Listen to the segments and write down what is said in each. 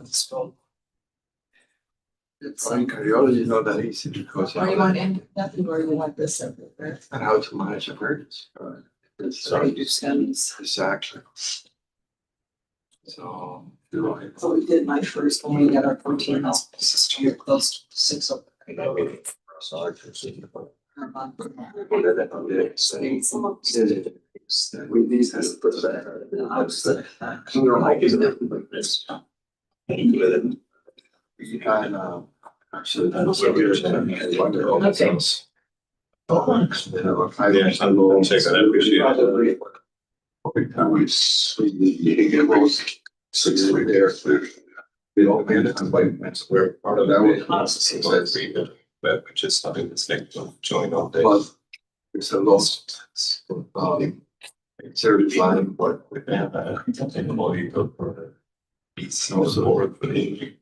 So. It's cardiology is not that easy because Or you want nothing, or you want this everywhere. and how to manage emergency. So you do stems. Exactly. So, So we did my first when we got our 14 hospices to get close to 6 of per month. with these has put we can actually that's what we're saying. Okay. We all made it to appointments where part of that was which is something that's linked to join all day. but it's a lost certifying what We have a body for BC Also- support for the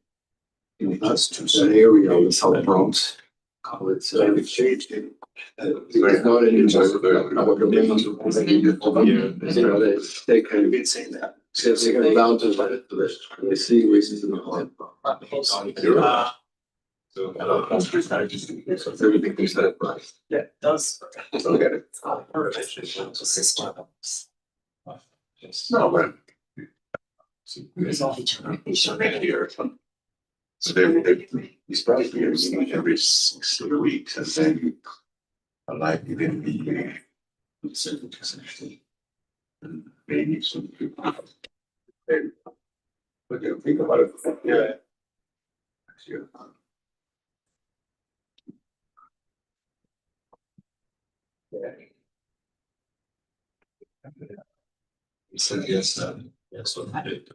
that's to that area of the South Bronx. It's it's not any they can be saying that. Since they go down to the sea races in the home. So everything is set up right. Yeah, it does. Okay. No, but. So he's probably here every 6 weeks and then like you didn't be maybe some people. But you think about it, yeah. He said yes, yes, what I did.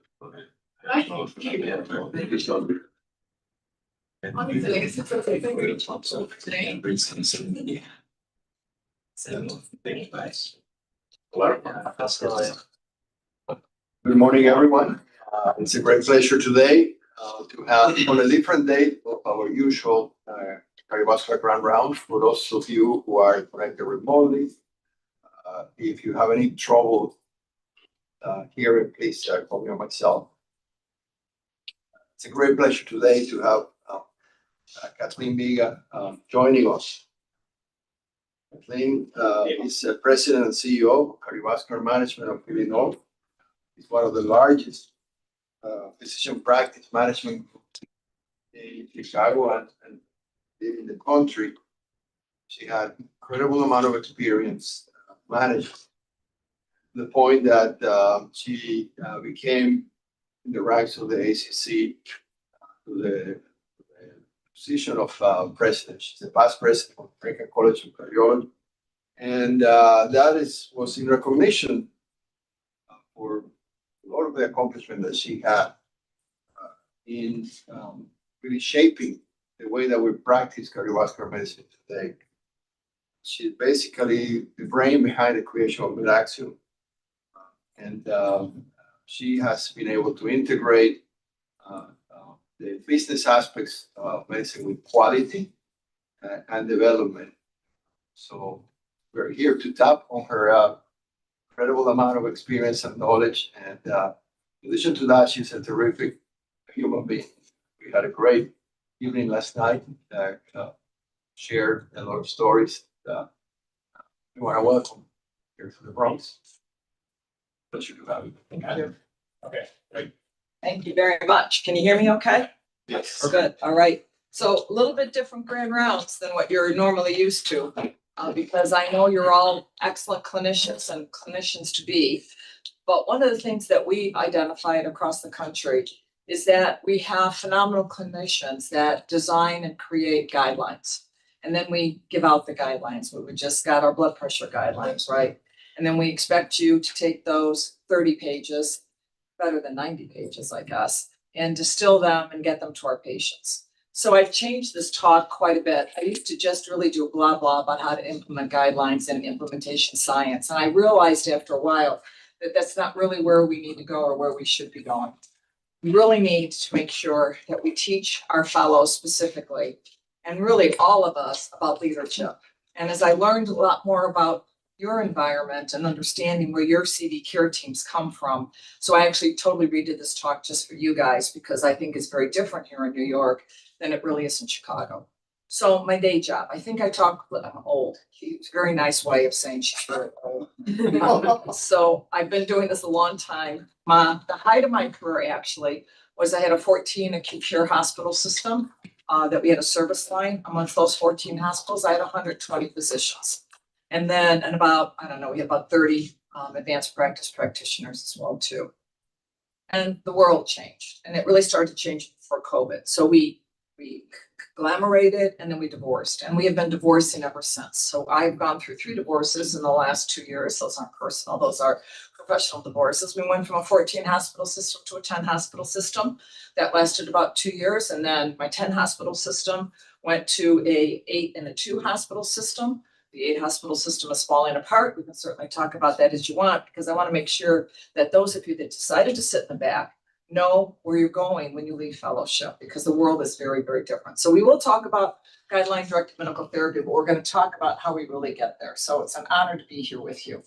Good morning, everyone. It's a great pleasure today to have on a different day of our usual cardiovascular grand round. For those of you who are connected remotely, if you have any trouble hearing, please call me or myself. It's a great pleasure today to have Cathleen Biga joining us. Cathleen is President and CEO of Cardiovascular Management of Illinois. It's one of the largest physician practice management in Chicago and in the country. She had incredible amount of experience managing to the point that she became in the ranks of the ACC to the position of president. She's the past president of the American College of Cardiology. And that was in recognition for a lot of the accomplishment that she had in really shaping the way that we practice cardiovascular medicine today. She's basically the brain behind the creation of Midaxium. And she has been able to integrate the business aspects of medicine with quality and development. So we're here to tap on her incredible amount of experience and knowledge. And in addition to that, she's a terrific human being. We had a great evening last night, shared a lot of stories. We want to welcome here to the Bronx. Pleasure to have you. Thank you. Okay, great. Thank you very much. Can you hear me okay? Yes. Good, all right. So a little bit different grand rounds than what you're normally used to, because I know you're all excellent clinicians and clinicians to be. But one of the things that we've identified across the country is that we have phenomenal clinicians that design and create guidelines. And then we give out the guidelines. We just got our blood pressure guidelines, right? And then we expect you to take those 30 pages, better than 90 pages, I guess, and distill them and get them to our patients. So I've changed this talk quite a bit. I used to just really do blah, blah about how to implement guidelines and implementation science. And I realized after a while that that's not really where we need to go or where we should be going. We really need to make sure that we teach our fellows specifically, and really all of us, about leadership. And as I learned a lot more about your environment and understanding where your CD care teams come from. So I actually totally redid this talk just for you guys because I think it's very different here in New York than it really is in Chicago. So my day job, I think I talk, I'm old. It's a very nice way of saying she's very old. So I've been doing this a long time. The height of my career actually was I had a 14 acute care hospital system that we had a service line. Amongst those 14 hospitals, I had 120 physicians. And then, and about, I don't know, we had about 30 advanced practice practitioners as well too. And the world changed, and it really started to change before COVID. So we conglomerated and then we divorced, and we have been divorcing ever since. So I've gone through 3 divorces in the last 2 years. Those aren't personal, those are professional divorces. We went from a 14 hospital system to a 10 hospital system that lasted about 2 years. And then my 10 hospital system went to a 8 and a 2 hospital system. The 8 hospital system is falling apart. We can certainly talk about that as you want, because I want to make sure that those of you that decided to sit in the back know where you're going when you leave fellowship, because the world is very, very different. So we will talk about guideline directed medical therapy, but we're going to talk about how we really get there. So it's an honor to be here with you.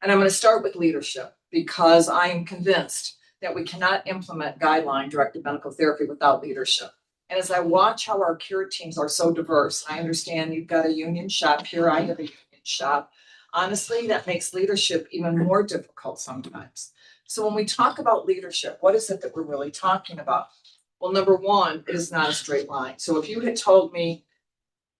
And I'm going to start with leadership, because I am convinced that we cannot implement guideline directed medical therapy without leadership. And as I watch how our care teams are so diverse, I understand you've got a union shop here, I have a union shop. Honestly, that makes leadership even more difficult sometimes. So when we talk about leadership, what is it that we're really talking about? Well, number one, it is not a straight line. So if you had told me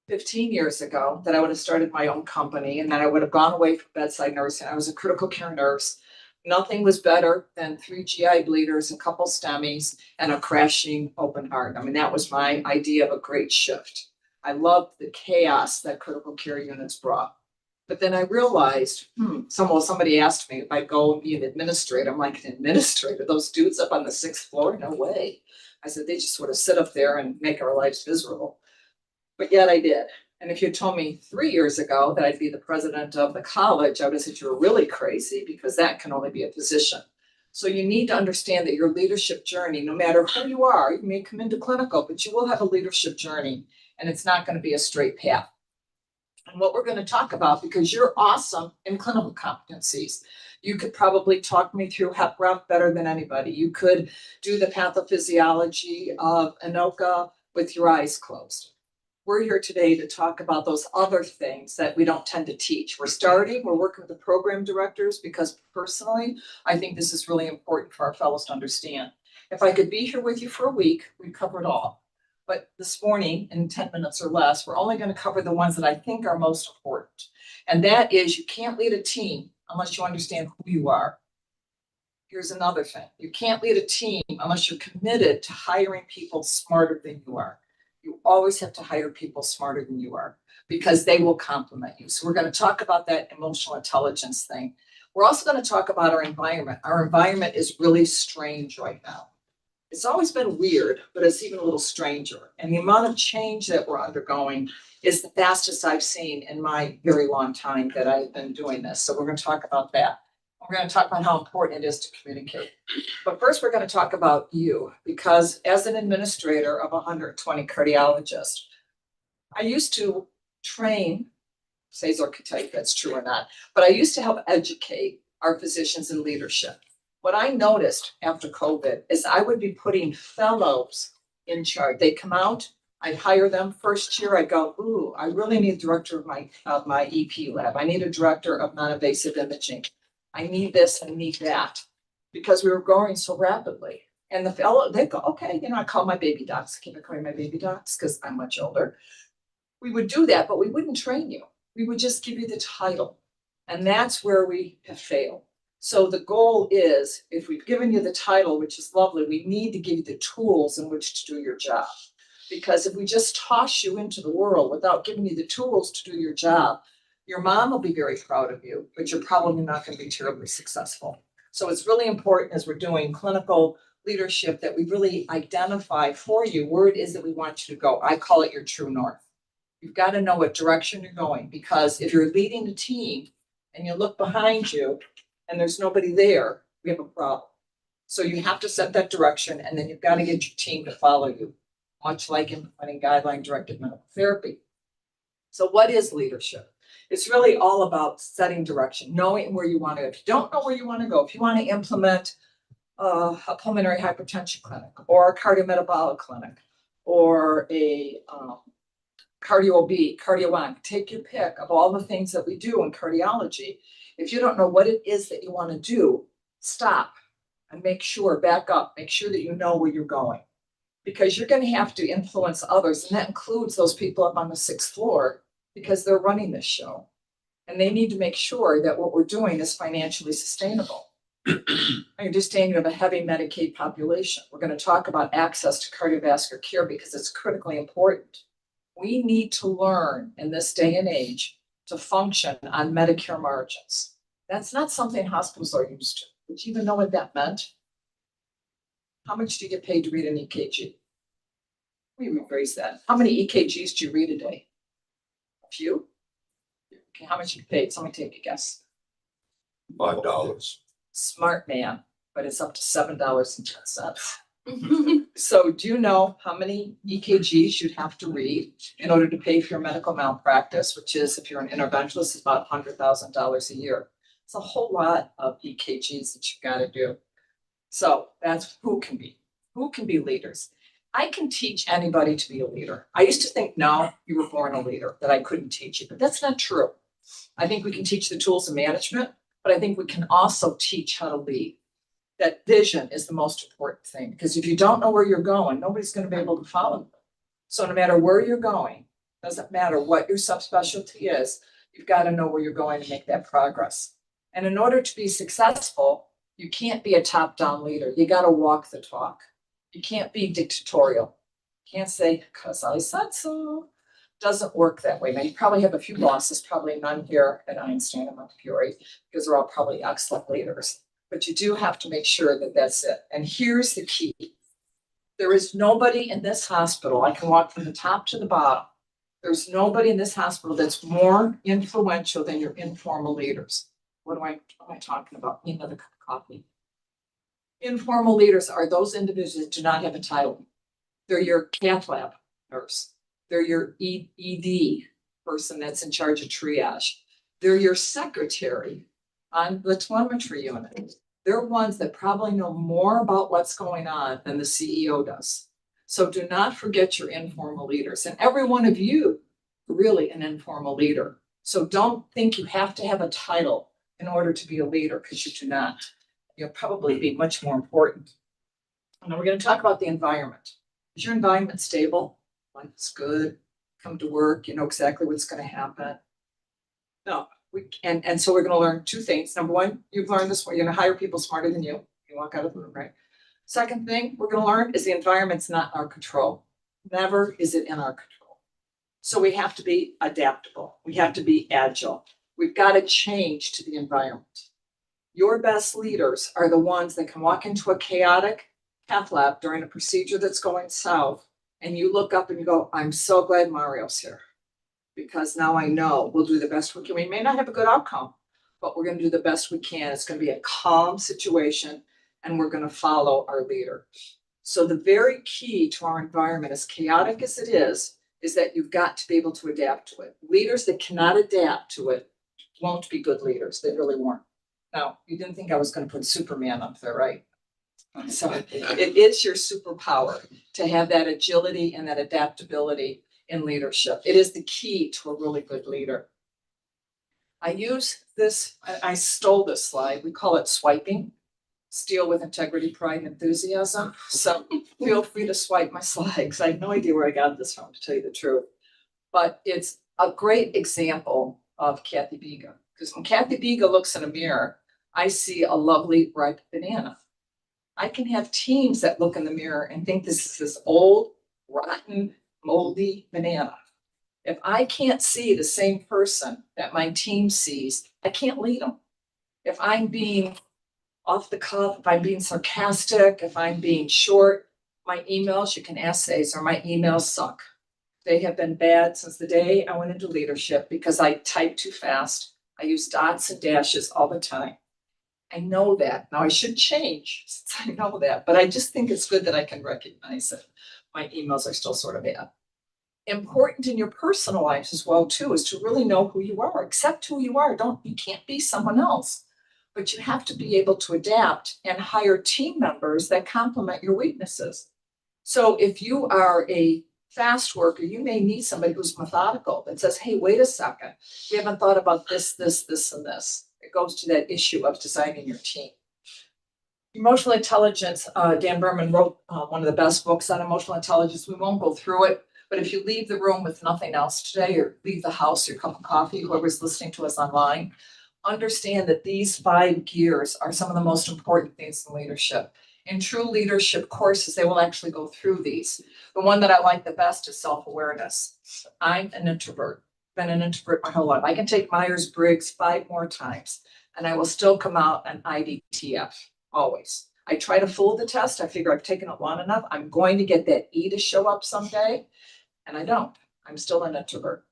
15 years ago that I would have started my own company and that I would have gone away from bedside nursing, I was a critical care nurse. Nothing was better than 3 GI bleeders, a couple STEMIs, and a crashing open heart. I mean, that was my idea of a great shift. I loved the chaos that critical care units brought. But then I realized, somebody asked me if I'd go and be an administrator. I'm like, an administrator? Those dudes up on the 6th floor? No way. I said, they just sort of sit up there and make our lives miserable. But yet I did. And if you told me 3 years ago that I'd be the president of the college, I would have said you're really crazy, because that can only be a position. So you need to understand that your leadership journey, no matter who you are, you may come into clinical, but you will have a leadership journey, and it's not going to be a straight path. And what we're going to talk about, because you're awesome in clinical competencies. You could probably talk me through HEP-REP better than anybody. You could do the pathophysiology of ANOCA with your eyes closed. We're here today to talk about those other things that we don't tend to teach. We're working with the program directors, because personally, I think this is really important for our fellows to understand. If I could be here with you for a week, we'd cover it all. But this morning, in 10 minutes or less, we're only going to cover the ones that I think are most important. And that is, you can't lead a team unless you understand who you are. Here's another thing. You can't lead a team unless you're committed to hiring people smarter than you are. You always have to hire people smarter than you are, because they will complement you. So we're going to talk about that emotional intelligence thing. We're also going to talk about our environment. Our environment is really strange right now. It's always been weird, but it's even a little stranger. And the amount of change that we're undergoing is the fastest I've seen in my very long time that I've been doing this. So we're going to talk about that. We're going to talk about how important it is to communicate. But first, we're going to talk about you, because as an administrator of 120 cardiologists, I used to train, Cesar could tell you if that's true or not, but I used to help educate our physicians in leadership. What I noticed after COVID is I would be putting fellows in charge. They'd come out, I'd hire them. First year, I'd go, ooh, I really need a director of my EP lab. I need a director of non-invasive imaging. I need this, I need that, because we were growing so rapidly. And the fellow, they'd go, okay, I call my baby docs. I keep calling my baby docs because I'm much older. We would do that, but we wouldn't train you. We would just give you the title. And that's where we have failed. So the goal is, if we've given you the title, which is lovely, we need to give you the tools in which to do your job. Because if we just toss you into the world without giving you the tools to do your job, your mom will be very proud of you, but you're probably not going to be terribly successful. So it's really important, as we're doing clinical leadership, that we really identify for you where it is that we want you to go. I call it your true north. You've got to know what direction you're going, because if you're leading a team and you look behind you and there's nobody there, we have a problem. So you have to set that direction, and then you've got to get your team to follow you, much like implementing guideline directed medical therapy. So what is leadership? It's really all about setting direction, knowing where you want to go. If you don't know where you want to go, if you want to implement a pulmonary hypertension clinic or a cardiometabolic clinic or a cardio B, cardio onc, take your pick of all the things that we do in cardiology. If you don't know what it is that you want to do, stop and make sure, back up, make sure that you know where you're going. Because you're going to have to influence others, and that includes those people up on the 6th floor because they're running this show. And they need to make sure that what we're doing is financially sustainable. You're just thinking of a heavy Medicaid population. We're going to talk about access to cardiovascular care because it's critically important. We need to learn in this day and age to function on Medicare margins. That's not something hospitals are used to. Did you even know what that meant? How much do you get paid to read an EKG? Let me rephrase that. How many EKGs do you read a day? A few? Okay, how much you get paid? Somebody take a guess. $5. Smart man, but it's up to $7.10. So do you know how many EKGs you'd have to read in order to pay for your medical malpractice, which is, if you're an interventionist, is about $100,000 a year. It's a whole lot of EKGs that you've got to do. So that's who can be leaders. I can teach anybody to be a leader. I used to think, no, you were born a leader, that I couldn't teach you, but that's not true. I think we can teach the tools of management, but I think we can also teach how to lead. That vision is the most important thing, because if you don't know where you're going, nobody's going to be able to follow you. So no matter where you're going, doesn't matter what your subspecialty is, you've got to know where you're going to make that progress. And in order to be successful, you can't be a top-down leader. You got to walk the talk. You can't be dictatorial. You can't say, because I said so. Doesn't work that way. Now, you probably have a few bosses, probably none here at Einstein and Montefiore, because they're all probably excellent leaders. But you do have to make sure that that's it. And here's the key. There is nobody in this hospital, I can walk from the top to the bottom. There's nobody in this hospital that's more influential than your informal leaders. What am I talking about? Need another cup of coffee. Informal leaders are those individuals that do not have a title. They're your cath lab nurse. They're your ED person that's in charge of triage. They're your secretary on the telemetry unit. They're ones that probably know more about what's going on than the CEO does. So do not forget your informal leaders. And every one of you are really an informal leader. So don't think you have to have a title in order to be a leader, because you do not. You'll probably be much more important. And then we're going to talk about the environment. Is your environment stable? Life is good. Come to work, you know exactly what's going to happen. No, and so we're going to learn two things. Number one, you've learned this one. You're going to hire people smarter than you. You walk out of the room, right? Second thing we're going to learn is the environment's not our control. Never is it in our control. So we have to be adaptable. We have to be agile. We've got to change to the environment. Your best leaders are the ones that can walk into a chaotic cath lab during a procedure that's going south, and you look up and you go, I'm so glad Mario's here, because now I know we'll do the best we can. We may not have a good outcome, but we're going to do the best we can. It's going to be a calm situation, and we're going to follow our leader. So the very key to our environment, as chaotic as it is that you've got to be able to adapt to it. Leaders that cannot adapt to it won't be good leaders. They really won't. Now, you didn't think I was going to put Superman up there, right? So it is your superpower to have that agility and that adaptability in leadership. It is the key to a really good leader. I use this, I stole this slide. We call it swiping. Steal with integrity, pride, and enthusiasm. So feel free to swipe my slides. I have no idea where I got this from, to tell you the truth. But it's a great example of Cathleen Biga. Because when Cathleen Biga looks in a mirror, I see a lovely ripe banana. I can have teams that look in the mirror and think this is this old, rotten, moldy banana. If I can't see the same person that my team sees, I can't lead them. If I'm being off the cuff, if I'm being sarcastic, if I'm being short, my emails, you can ask Cesar, my emails suck. They have been bad since the day I went into leadership because I type too fast. I use dots and dashes all the time. I know that. Now I should change since I know that, but I just think it's good that I can recognize it. My emails are still sort of bad. important in your personal life as well too, is to really know who you are, accept who you are. You can't be someone else, but you have to be able to adapt and hire team members that complement your weaknesses. So if you are a fast worker, you may need somebody who's methodical that says, hey, wait a second, we haven't thought about this, and this. It goes to that issue of designing your team. Emotional intelligence, Dan Berman wrote one of the best books on emotional intelligence. We won't go through it, but if you leave the room with nothing else today, or leave the house, your cup of coffee, whoever's listening to us online, understand that these 5 gears are some of the most important things in leadership. In true leadership courses, they will actually go through these. The one that I like the best is self-awareness. I'm an introvert, been an introvert my whole life. I can take Myers-Briggs 5 more times and I will still come out an IDTF, always. I try to fool the test. I figure I've taken it long enough. I'm going to get that E to show up someday, and I don't. I'm still an introvert.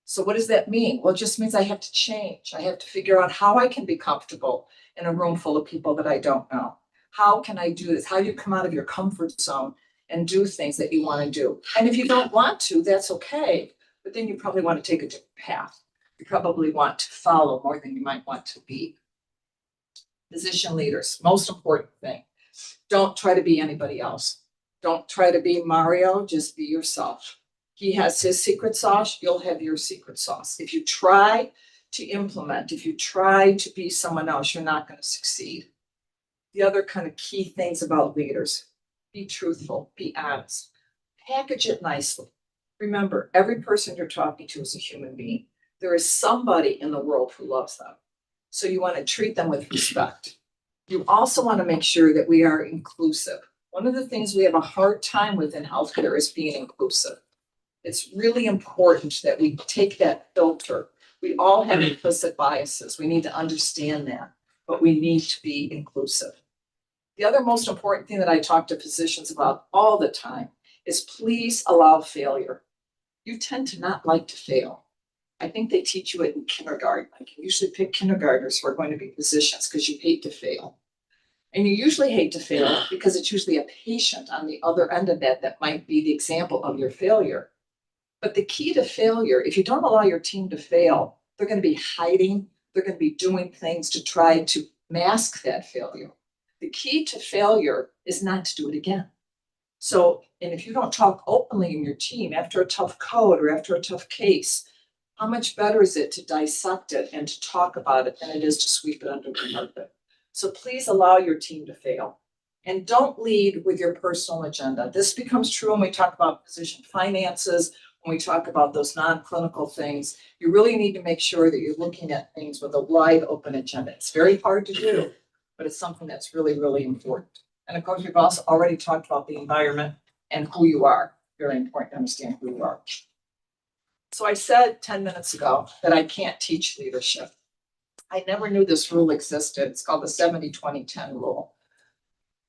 So what does that mean? Well, it just means I have to change. I have to figure out how I can be comfortable in a room full of people that I don't know. How can I do this? How do you come out of your comfort zone and do things that you want to do? And if you don't want to, that's okay. But then you probably want to take a different path. You probably want to follow more than you might want to be. Position leaders, most important thing. Don't try to be anybody else. Don't try to be Mario, just be yourself. He has his secret sauce, you'll have your secret sauce. If you try to implement, if you try to be someone else, you're not going to succeed. The other kind of key things about leaders: be truthful, be honest, package it nicely. Remember, every person you're talking to is a human being. There is somebody in the world who loves them. So you want to treat them with respect. You also want to make sure that we are inclusive. One of the things we have a hard time with in healthcare is being inclusive. It's really important that we take that filter. We all have implicit biases. We need to understand that, but we need to be inclusive. The other most important thing that I talk to physicians about all the time is please allow failure. You tend to not like to fail. I think they teach you it in kindergarten. I can usually pick kindergartners who are going to be physicians because you hate to fail. And you usually hate to fail because it's usually a patient on the other end of that might be the example of your failure. But the key to failure, if you don't allow your team to fail, they're going to be hiding. They're going to be doing things to try to mask that failure. The key to failure is not to do it again. So, and if you don't talk openly in your team after a tough code or after a tough case, how much better is it to dissect it and to talk about it than it is to sweep it under the carpet? So please allow your team to fail. And don't lead with your personal agenda. This becomes true when we talk about physician finances, when we talk about those non-clinical things. You really need to make sure that you're looking at things with a wide open agenda. It's very hard to do, but it's something that's really, really important. And of course, we've also already talked about the environment and who you are. Very important to understand who you are. So I said 10 minutes ago that I can't teach leadership. I never knew this rule existed. It's called the 70-20-10 rule.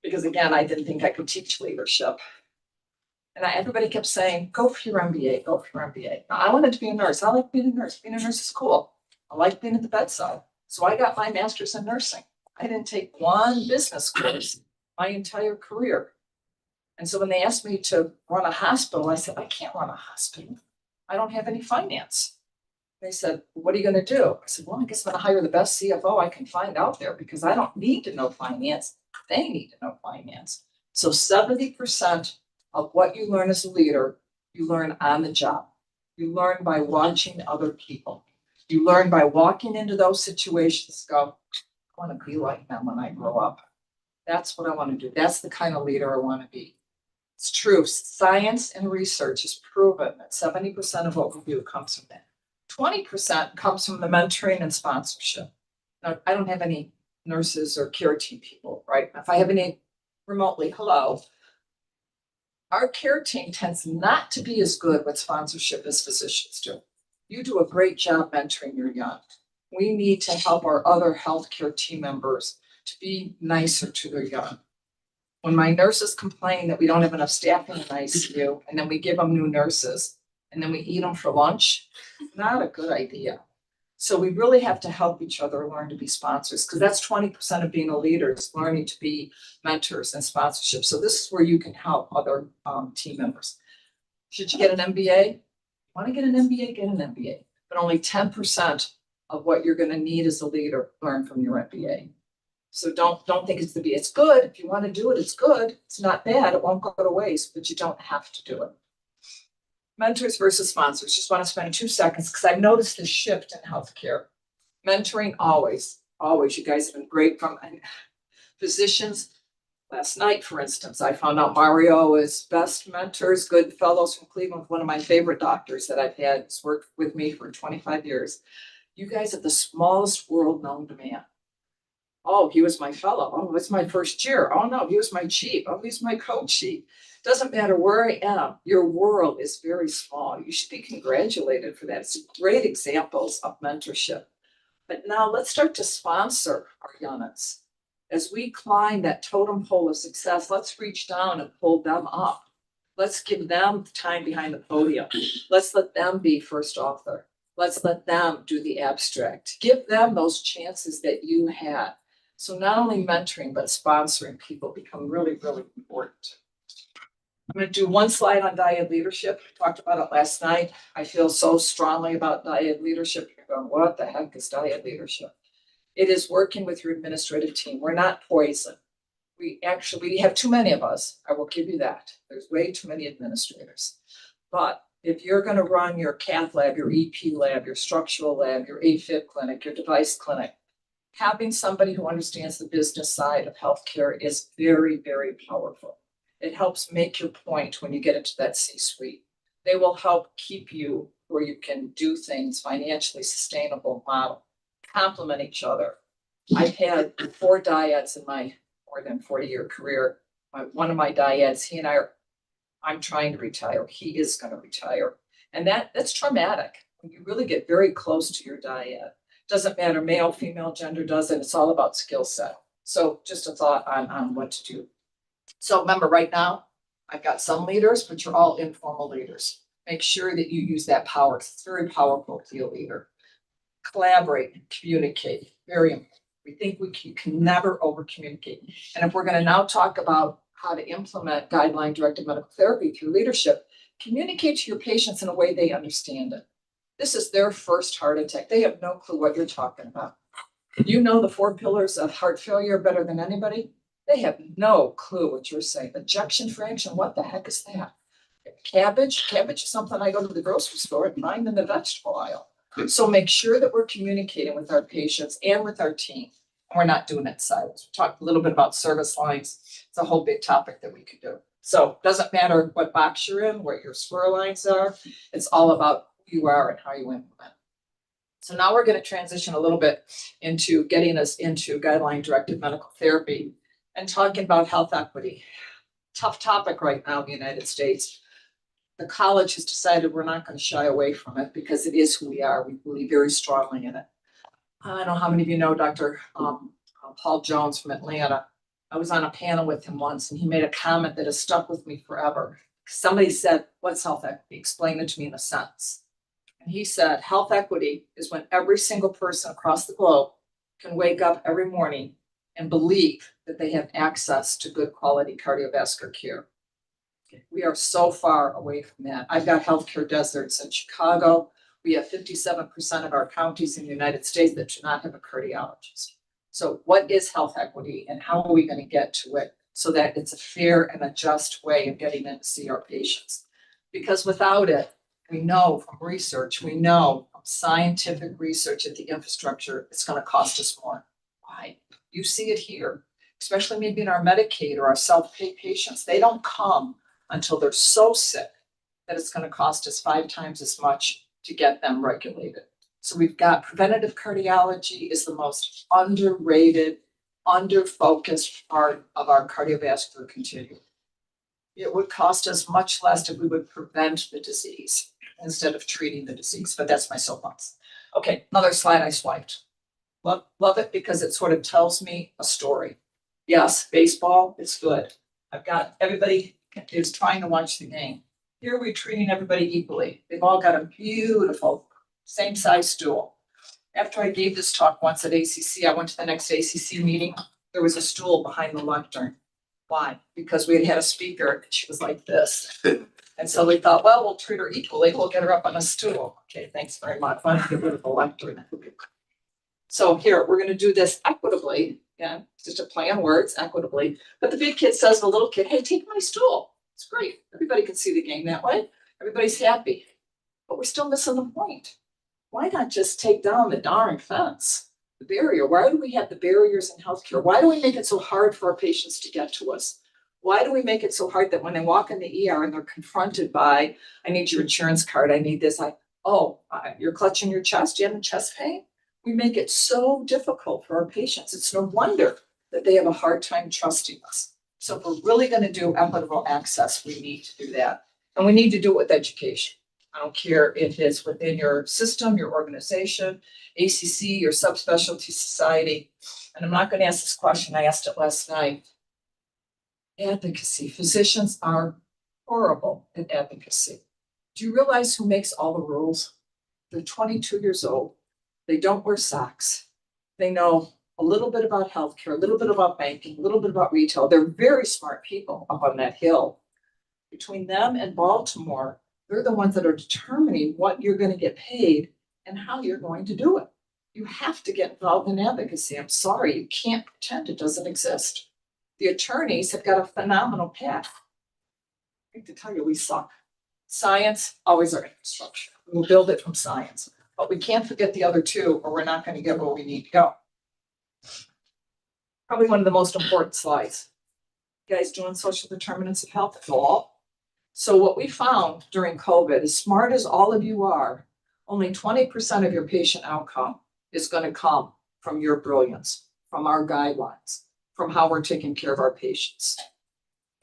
Because again, I didn't think I could teach leadership. And everybody kept saying, go for your MBA, go for your MBA. Now, I wanted to be a nurse. I like being a nurse. Being a nurse is cool. I like being at the bedside. So I got my master's in nursing. I didn't take one business course my entire career. And so when they asked me to run a hospital, I said, I can't run a hospital. I don't have any finance. They said, what are you going to do? I said, well, I guess I'm going to hire the best CFO I can find out there because I don't need to know finance. They need to know finance. So 70% of what you learn as a leader, you learn on the job. You learn by watching other people. You learn by walking into those situations, go, I want to be like them when I grow up. That's what I want to do. That's the kind of leader I want to be. It's true. Science and research has proven that 70% of what we do comes from that. 20% comes from the mentoring and sponsorship. Now, I don't have any nurses or care team people, right? If I have any remotely, hello. Our care team tends not to be as good with sponsorship as physicians do. You do a great job mentoring your young. We need to help our other healthcare team members to be nicer to their young. When my nurses complain that we don't have enough staff in the ICU, and then we give them new nurses, and then we eat them for lunch, not a good idea. So we really have to help each other learn to be sponsors, because that's 20% of being a leader is learning to be mentors and sponsorship. So this is where you can help other team members. Should you get an MBA? Want to get an MBA, get an MBA, but only 10% of what you're going to need as a leader learn from your MBA. So don't think it's the be. It's good. If you want to do it, it's good. It's not bad. It won't go to waste, but you don't have to do it. Mentors versus sponsors. Just want to spend 2 seconds because I've noticed this shift in healthcare. Mentoring always. You guys have been great from physicians. Last night, for instance, I found out Mario is best mentors, good fellows from Cleveland, one of my favorite doctors that I've had. He's worked with me for 25 years. You guys are the smallest world known to man. Oh, he was my fellow. Oh, it's my first year. Oh no, he was my chief. Oh, he's my co-chief. Doesn't matter where I am. Your world is very small. You should be congratulated for that. It's great examples of mentorship. But now let's start to sponsor our youngins. As we climb that totem pole of success, let's reach down and pull them up. Let's give them time behind the podium. Let's let them be first author. Let's let them do the abstract. Give them those chances that you had. So not only mentoring, but sponsoring people become really, really important. I'm going to do one slide on diet leadership. I talked about it last night. I feel so strongly about diet leadership. You're going, what the heck is diet leadership? It is working with your administrative team. We're not poison. We have too many of us. I will give you that. There's way too many administrators. But if you're going to run your cath lab, your EP lab, your structural lab, your AFib clinic, your device clinic, having somebody who understands the business side of healthcare is very, very powerful. It helps make your point when you get into that C-suite. They will help keep you where you can do things financially sustainable model, complement each other. I've had 4 dyads in my more than 40-year career. One of my dyads, I'm trying to retire. He is going to retire. And that's traumatic when you really get very close to your dyad. Doesn't matter, male, female, gender doesn't. It's all about skill set. So just a thought on what to do. So remember, right now, I've got some leaders, but you're all informal leaders. Make sure that you use that power. It's very powerful to be a leader. Collaborate and communicate. Very important. We think we can never over communicate. And if we're going to now talk about how to implement guideline directed medical therapy through leadership, communicate to your patients in a way they understand it. This is their first heart attack. They have no clue what you're talking about. You know the 4 pillars of heart failure better than anybody. They have no clue what you're saying. Ejection fraction, what the heck is that? Cabbage is something I go to the grocery store and find in the vegetable aisle. So make sure that we're communicating with our patients and with our team. We're not doing it in silos. We talked a little bit about service lines. It's a whole big topic that we could do. So it doesn't matter what box you're in, what your square lines are. It's all about who you are and how you implement. So now we're going to transition a little bit into getting us into guideline directed medical therapy and talking about health equity. Tough topic right now in the United States. The college has decided we're not going to shy away from it because it is who we are. We believe very strongly in it. I don't know how many of you know Dr. Paul Jones from Atlanta. I was on a panel with him once and he made a comment that has stuck with me forever. Somebody said, what's health equity? Explain it to me in a sentence. And he said, health equity is when every single person across the globe can wake up every morning and believe that they have access to good quality cardiovascular care. We are so far away from that. I've got healthcare deserts in Chicago. We have 57% of our counties in the United States that do not have a cardiologist. So what is health equity and how are we going to get to it so that it's a fair and a just way of getting in to see our patients? Because without it, we know from research, we know from scientific research that the infrastructure is going to cost us more. Why? You see it here, especially maybe in our Medicaid or our self-pay patients. They don't come until they're so sick that it's going to cost us 5 times as much to get them regulated. So we've got preventative cardiology is the most underrated, under-focused part of our cardiovascular continuum. It would cost us much less if we would prevent the disease instead of treating the disease, but that's my soapbox. Okay, another slide I swiped. Love it because it sort of tells me a story. Yes, baseball, it's good. I've got everybody is trying to watch the game. Here we're treating everybody equally. They've all got a beautiful same size stool. After I gave this talk once at ACC, I went to the next ACC meeting. There was a stool behind the lectern. Why? Because we had had a speaker and she was like this. And so we thought, well, we'll treat her equally. We'll get her up on a stool. Okay, thanks very much. Why don't you get rid of the lectern? So here, we're gonna do this equitably. Yeah, just a play on words, equitably. But the big kid says to the little kid, hey, take my stool. It's great. Everybody can see the game that way. Everybody's happy. But we're still missing the point. Why not just take down the darn fence? The barrier. Why do we have the barriers in healthcare? Why do we make it so hard for our patients to get to us? Why do we make it so hard that when they walk in the ER and they're confronted by, I need your insurance card, I need this, you're clutching your chest, you having chest pain? We make it so difficult for our patients. It's no wonder that they have a hard time trusting us. So if we're really going to do equitable access, we need to do that. And we need to do it with education. I don't care if it's within your system, your organization, ACC, your subspecialty society. And I'm not going to ask this question, I asked it last night. Advocacy. Physicians are horrible at advocacy. Do you realize who makes all the rules? They're 22 years old. They don't wear socks. They know a little bit about healthcare, a little bit about banking, a little bit about retail. They're very smart people up on that hill. Between them and Baltimore, they're the ones that are determining what you're going to get paid and how you're going to do it. You have to get involved in advocacy. I'm sorry, you can't pretend it doesn't exist. The attorneys have got a phenomenal path. I hate to tell you, we suck. Science, always our infrastructure. We'll build it from science. But we can't forget the other two, or we're not going to get where we need to go. Probably one of the most important slides. You guys doing social determinants of health at all? So what we found during COVID, as smart as all of you are, only 20% of your patient outcome is going to come from your brilliance, from our guidelines, from how we're taking care of our patients.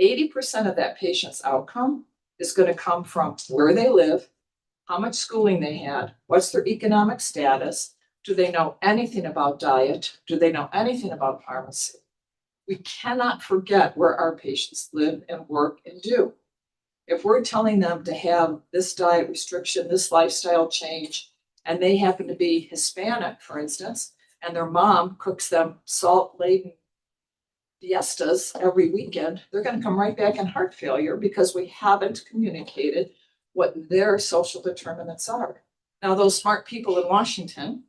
80% of that patient's outcome is going to come from where they live, how much schooling they had, what's their economic status, do they know anything about diet, do they know anything about pharmacy? We cannot forget where our patients live and work and do. If we're telling them to have this diet restriction, this lifestyle change, and they happen to be Hispanic, for instance, and their mom cooks them salt-laden fiestas every weekend, they're going to come right back in heart failure because we haven't communicated what their social determinants are. Now, those smart people in Washington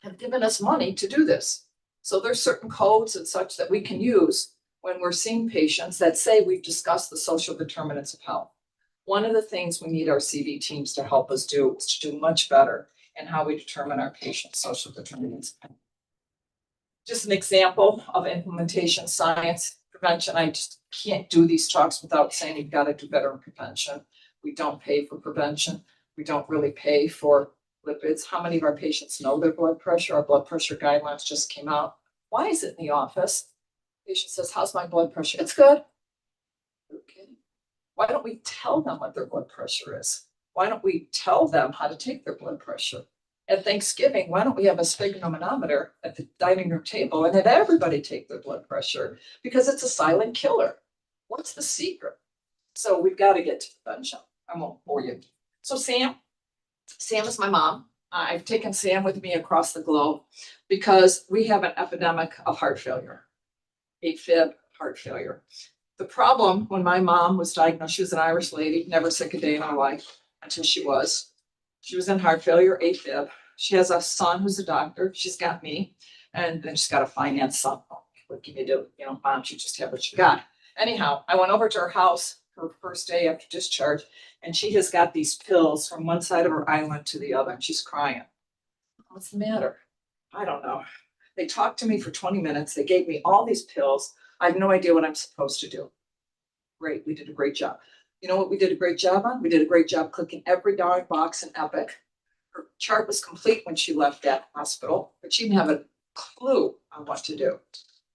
have given us money to do this. So there's certain codes and such that we can use when we're seeing patients that say we've discussed the social determinants of health. One of the things we need our CV teams to help us do is to do much better in how we determine our patients' social determinants of health. Just an example of implementation science prevention. I just can't do these talks without saying you've got to do better in prevention. We don't pay for prevention. We don't really pay for lipids. How many of our patients know their blood pressure? Our blood pressure guidelines just came out. Why is it in the office? Patient says, how's my blood pressure? It's good. Okay. Why don't we tell them what their blood pressure is? Why don't we tell them how to take their blood pressure? At Thanksgiving, why don't we have a sphygmomanometer at the dining room table and have everybody take their blood pressure? Because it's a silent killer. What's the secret? So we've got to get to prevention. I won't bore you. So Sam is my mom. I've taken Sam with me across the globe because we have an epidemic of heart failure, AFib heart failure. The problem when my mom was diagnosed, she was an Irish lady, never sick a day in her life until she was. She was in heart failure, AFib. She has a son who's a doctor. She's got me, and then she's got a finance son. What can you do? You know, mom, you just have what you got. Anyhow, I went over to her house her first day after discharge, and she has got these pills from one side of her island to the other, and she's crying. What's the matter? I don't know. They talked to me for 20 minutes. They gave me all these pills. I have no idea what I'm supposed to do. Great, we did a great job. You know what we did a great job on? We did a great job clicking every darn box in Epic. Her chart was complete when she left that hospital, but she didn't have a clue on what to do.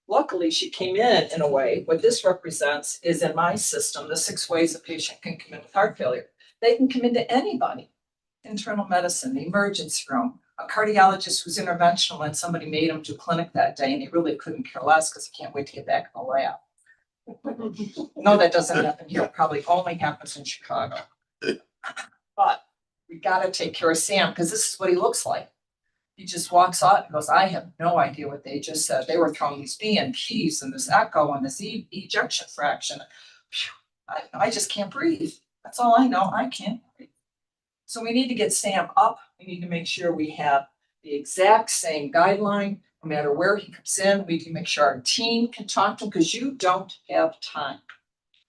Luckily, she came in a way. What this represents is in my system, the 6 ways a patient can come in with heart failure. They can come into anybody. Internal medicine, the emergency room, a cardiologist who's interventional and somebody made him do clinic that day and he really couldn't care less because he can't wait to get back in the lab. No, that doesn't happen here. It probably only happens in Chicago. But we got to take care of Sam because this is what he looks like. He just walks out and goes, I have no idea what they just said. They were throwing these BNPs and this echo and this ejection fraction. Phew, I just can't breathe. That's all I know. I can't breathe. So we need to get Sam up. We need to make sure we have the exact same guideline, no matter where he comes in. We can make sure our team can talk to him because you don't have time.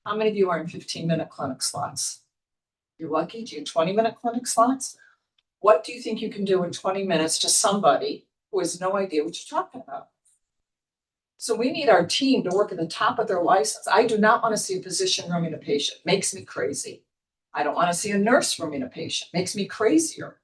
How many of you are in 15-minute clinic slots? You're lucky. Do you have 20-minute clinic slots? What do you think you can do in 20 minutes to somebody who has no idea what you're talking about? So we need our team to work at the top of their license. I do not want to see a physician rooming a patient. Makes me crazy. I don't want to see a nurse rooming a patient. Makes me crazier.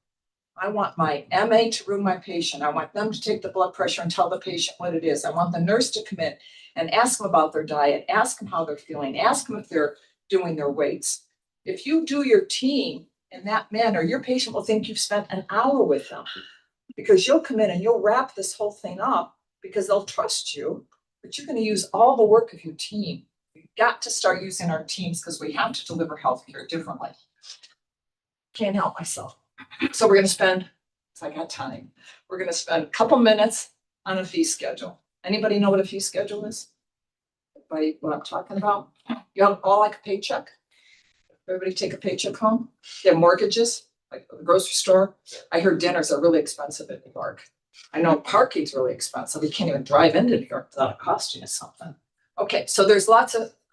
I want my MA to room my patient. I want them to take the blood pressure and tell the patient what it is. I want the nurse to come in and ask them about their diet, ask them how they're feeling, ask them if they're doing their weights. If you do your team in that manner, your patient will think you've spent an hour with them because you'll come in and you'll wrap this whole thing up because they'll trust you, but you're going to use all the work of your team. We've got to start using our teams because we have to deliver healthcare differently. Can't help myself. So we're going to spend, if I got time, we're going to spend a couple minutes on a fee schedule. Anybody know what a fee schedule is? Everybody, what I'm talking about? You have all like a paycheck? Everybody take a paycheck home? They have mortgages, like the grocery store. I heard dinners are really expensive in New York. I know parking's really expensive. You can't even drive into New York without it costing you something. Okay, so there's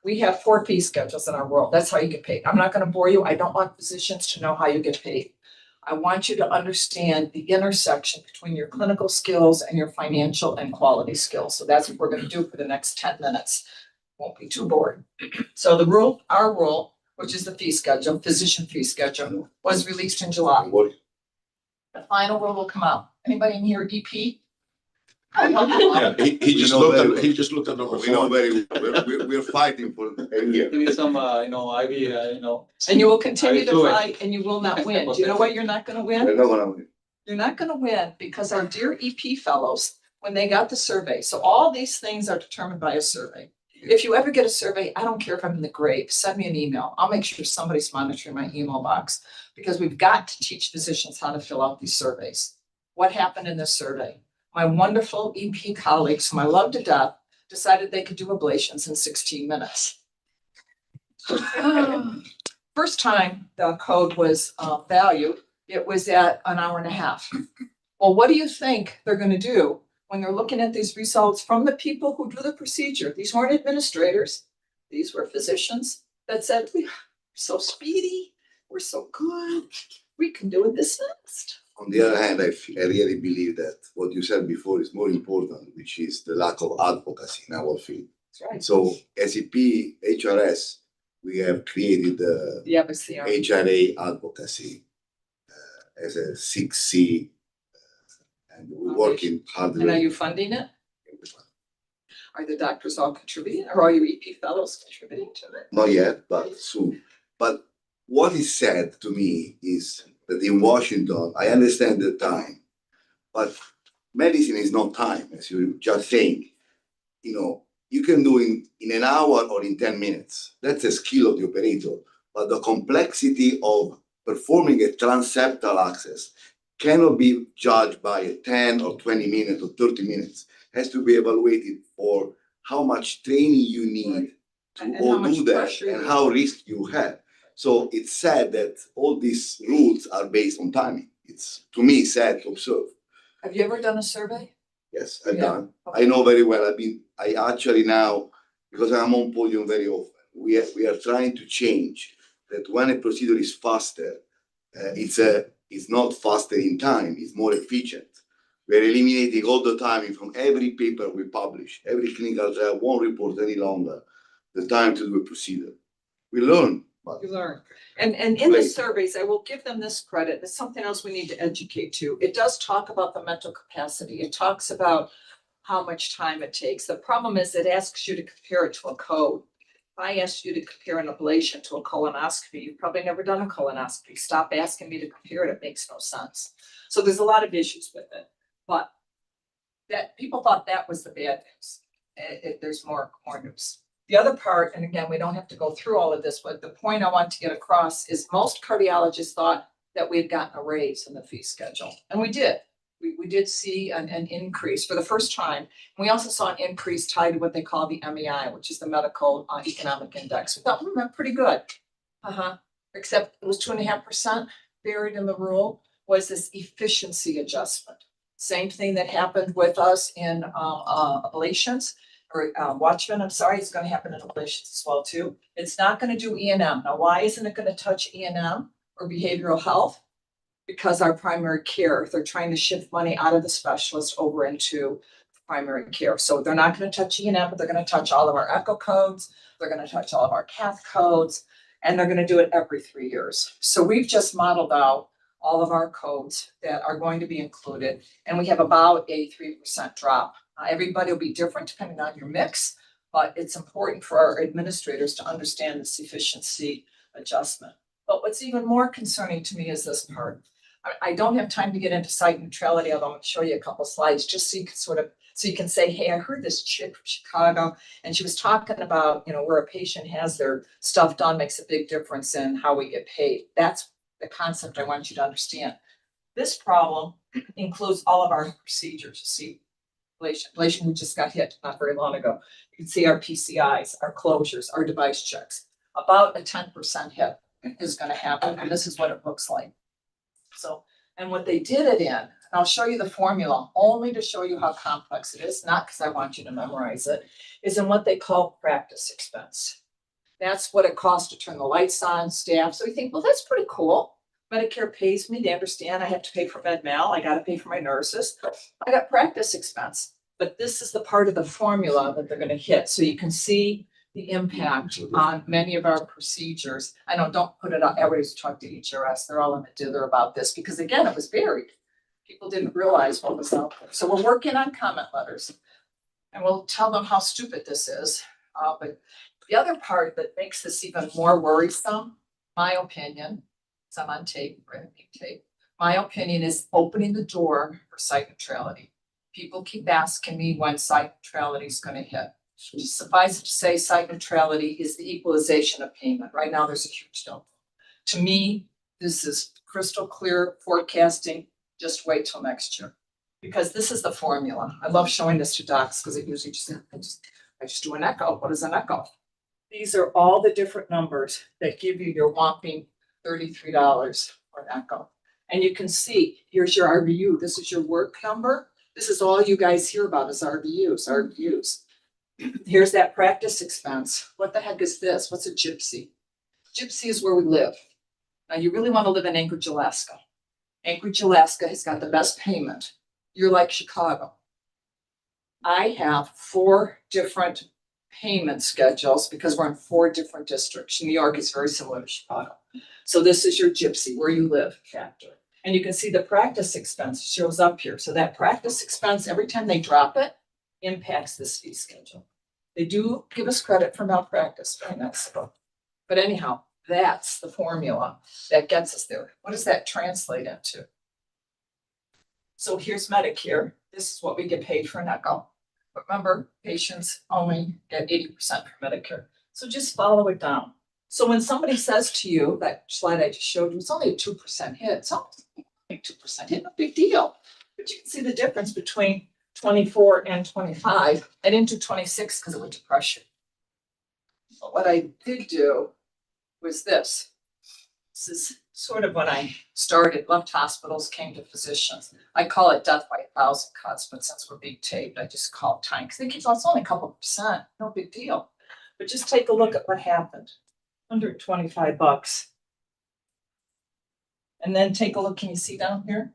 we have 4 fee schedules in our world. That's how you get paid. I'm not going to bore you. I don't want physicians to know how you get paid. I want you to understand the intersection between your clinical skills and your financial and quality skills. So that's what we're going to do for the next 10 minutes. Won't be too boring. So our rule, which is the fee schedule, physician fee schedule, was released in July. The final rule will come out. Anybody in here EP? Yeah, he just looked at number We know 4. very well. We're fighting for every year. Give me some, IV, And you will continue I to do it. fight and you will not win. Do you know what you're not going to We're win? not gonna win. You're not going to win because our dear EP fellows, when they got the survey, so all these things are determined by a survey. If you ever get a survey, I don't care if I'm in the grave, send me an email. I'll make sure somebody's monitoring my email box because we've got to teach physicians how to fill out these surveys. What happened in this survey? My wonderful EP colleagues, whom I love to death, decided they could do ablations in 16 minutes. First time the code was valued, it was at an hour and a half. Well, what do you think they're going to do when they're looking at these results from the people who do the procedure? These weren't administrators. These were physicians that said, we're so speedy. We're so good. We can do it this fast. On the other hand, I really believe that what you said before is more important, which is the lack of advocacy in our field. That's right. So SEP, HRS, we have created the The FSCR. HRA advocacy as a 6C, and we're working hard. And are you funding it? Are the doctors all contributing or are your EP fellows contributing to it? Not yet, but soon. But what is sad to me is that in Washington, I understand the time, but medicine is not time, as you were just saying. You can do in an hour or in 10 minutes. That's a skill of the operator. But the complexity of performing a transeptal access cannot be judged by a 10 or 20 minutes or 30 minutes. It has to be evaluated for how much training you need to And how all much do that pressure and you how risk you have. So it's sad that all these rules are based on timing. It's, to me, sad to observe. Have you ever done a survey? Yes, I've Yeah. done. Okay. I know very well. I actually now, because I'm on podium very often, we are trying to change that when a procedure is faster, it's not faster in time, it's more efficient. We're eliminating all the timing from every paper we publish. Every clinical trial won't report any longer the time to do a procedure. We learn. But You learn. And in the Great. surveys, I will give them this credit. It's something else we need to educate too. It does talk about the mental capacity. It talks about how much time it takes. The problem is it asks you to compare it to a code. If I asked you to compare an ablation to a colonoscopy, you've probably never done a colonoscopy. Stop asking me to compare it. It makes no sense. So there's a lot of issues with it. But that people thought that was the bad news. There's more news. The other part, and again, we don't have to go through all of this, but the point I want to get across is most cardiologists thought that we had gotten a raise in the fee schedule, and we did. we did see an increase for the first time. We also saw an increase tied to what they call the MEI, which is the Medical Economic Index. We thought, that's pretty good. Except it was 2.5% buried in the rule was this efficiency adjustment. Same thing that happened with us in ablations or Watchman, I'm sorry, it's gonna happen in ablations as well too. It's not gonna do E&M. Now, why isn't it gonna touch E&M or behavioral health? Because our primary care, they're trying to shift money out of the specialist over into primary care. So they're not gonna touch E&M, but they're gonna touch all of our echo codes, they're gonna touch all of our cath codes, and they're gonna do it every 3 years. So we've just modeled out all of our codes that are going to be included, and we have about a 3% drop. Everybody will be different depending on your mix, but it's important for our administrators to understand this efficiency adjustment. But what's even more concerning to me is this part. I don't have time to get into site neutrality, although I'm going to show you a couple slides just so you can so you can say, hey, I heard this chick from Chicago, and she was talking about, where a patient has their stuff done makes a big difference in how we get paid. That's the concept I want you to understand. This problem includes all of our procedures. See, ablation we just got hit not very long ago. You can see our PCIs, our closures, our device checks. About a 10% hit is going to happen, and this is what it looks like. So, and what they did it in, and I'll show you the formula only to show you how complex it is, not because I want you to memorize it, is in what they call practice expense. That's what it costs to turn the lights on, staff. So you think, well, that's pretty cool. Medicare pays me, they understand I have to pay for med mal, I got to pay for my nurses. I got practice expense, but this is the part of the formula that they're going to hit. So you can see the impact on many of our procedures. I know, don't put it on, everybody's talked to HRS, they're all in a dither about this because again, it was buried. People didn't realize what was out there. So we're working on comment letters and we'll tell them how stupid this is. But the other part that makes this even more worrisome, my opinion, so I'm on tape, my opinion is opening the door for site neutrality. People keep asking me when site neutrality is going to hit. Just suffice it to say, site neutrality is the equalization of payment. Right now, there's a huge delta. To me, this is crystal clear forecasting. Just wait till next year, because this is the formula. I love showing this to docs because it usually I just do an echo. What is an echo? These are all the different numbers that give you your whopping $33 for an echo. And you can see, here's your RVU. This is your work number. This is all you guys hear about is RVUs. Here's that practice expense. What the heck is this? What's a gypsy? Gypsy is where we live. Now you really want to live in Anchorage, Alaska. Anchorage, Alaska has got the best payment. You're like Chicago. I have 4 different payment schedules because we're in 4 different districts. New York is very similar to Chicago. So this is your gypsy, where you live factor. And you can see the practice expense shows up here. So that practice expense, every time they drop it, impacts this fee schedule. They do give us credit for malpractice during that scope. But anyhow, that's the formula that gets us there. What does that translate into? So here's Medicare. This is what we get paid for an echo. But remember, patients only get 80% for Medicare. So just follow it down. So when somebody says to you, that slide I just showed you, it's only a 2% hit. It's only a 2% hit, no big deal. But you can see the difference between 24 and 25 and into 26 because it went to pressure. But what I did do was this. This is sort of when I started, left hospitals, came to physicians. I call it death by 1,000 cuts, but since we're being taped, I just call it time. Because they keep, it's only a couple percent, no big deal. But just take a look at what happened. $125. And then take a look, can you see down here?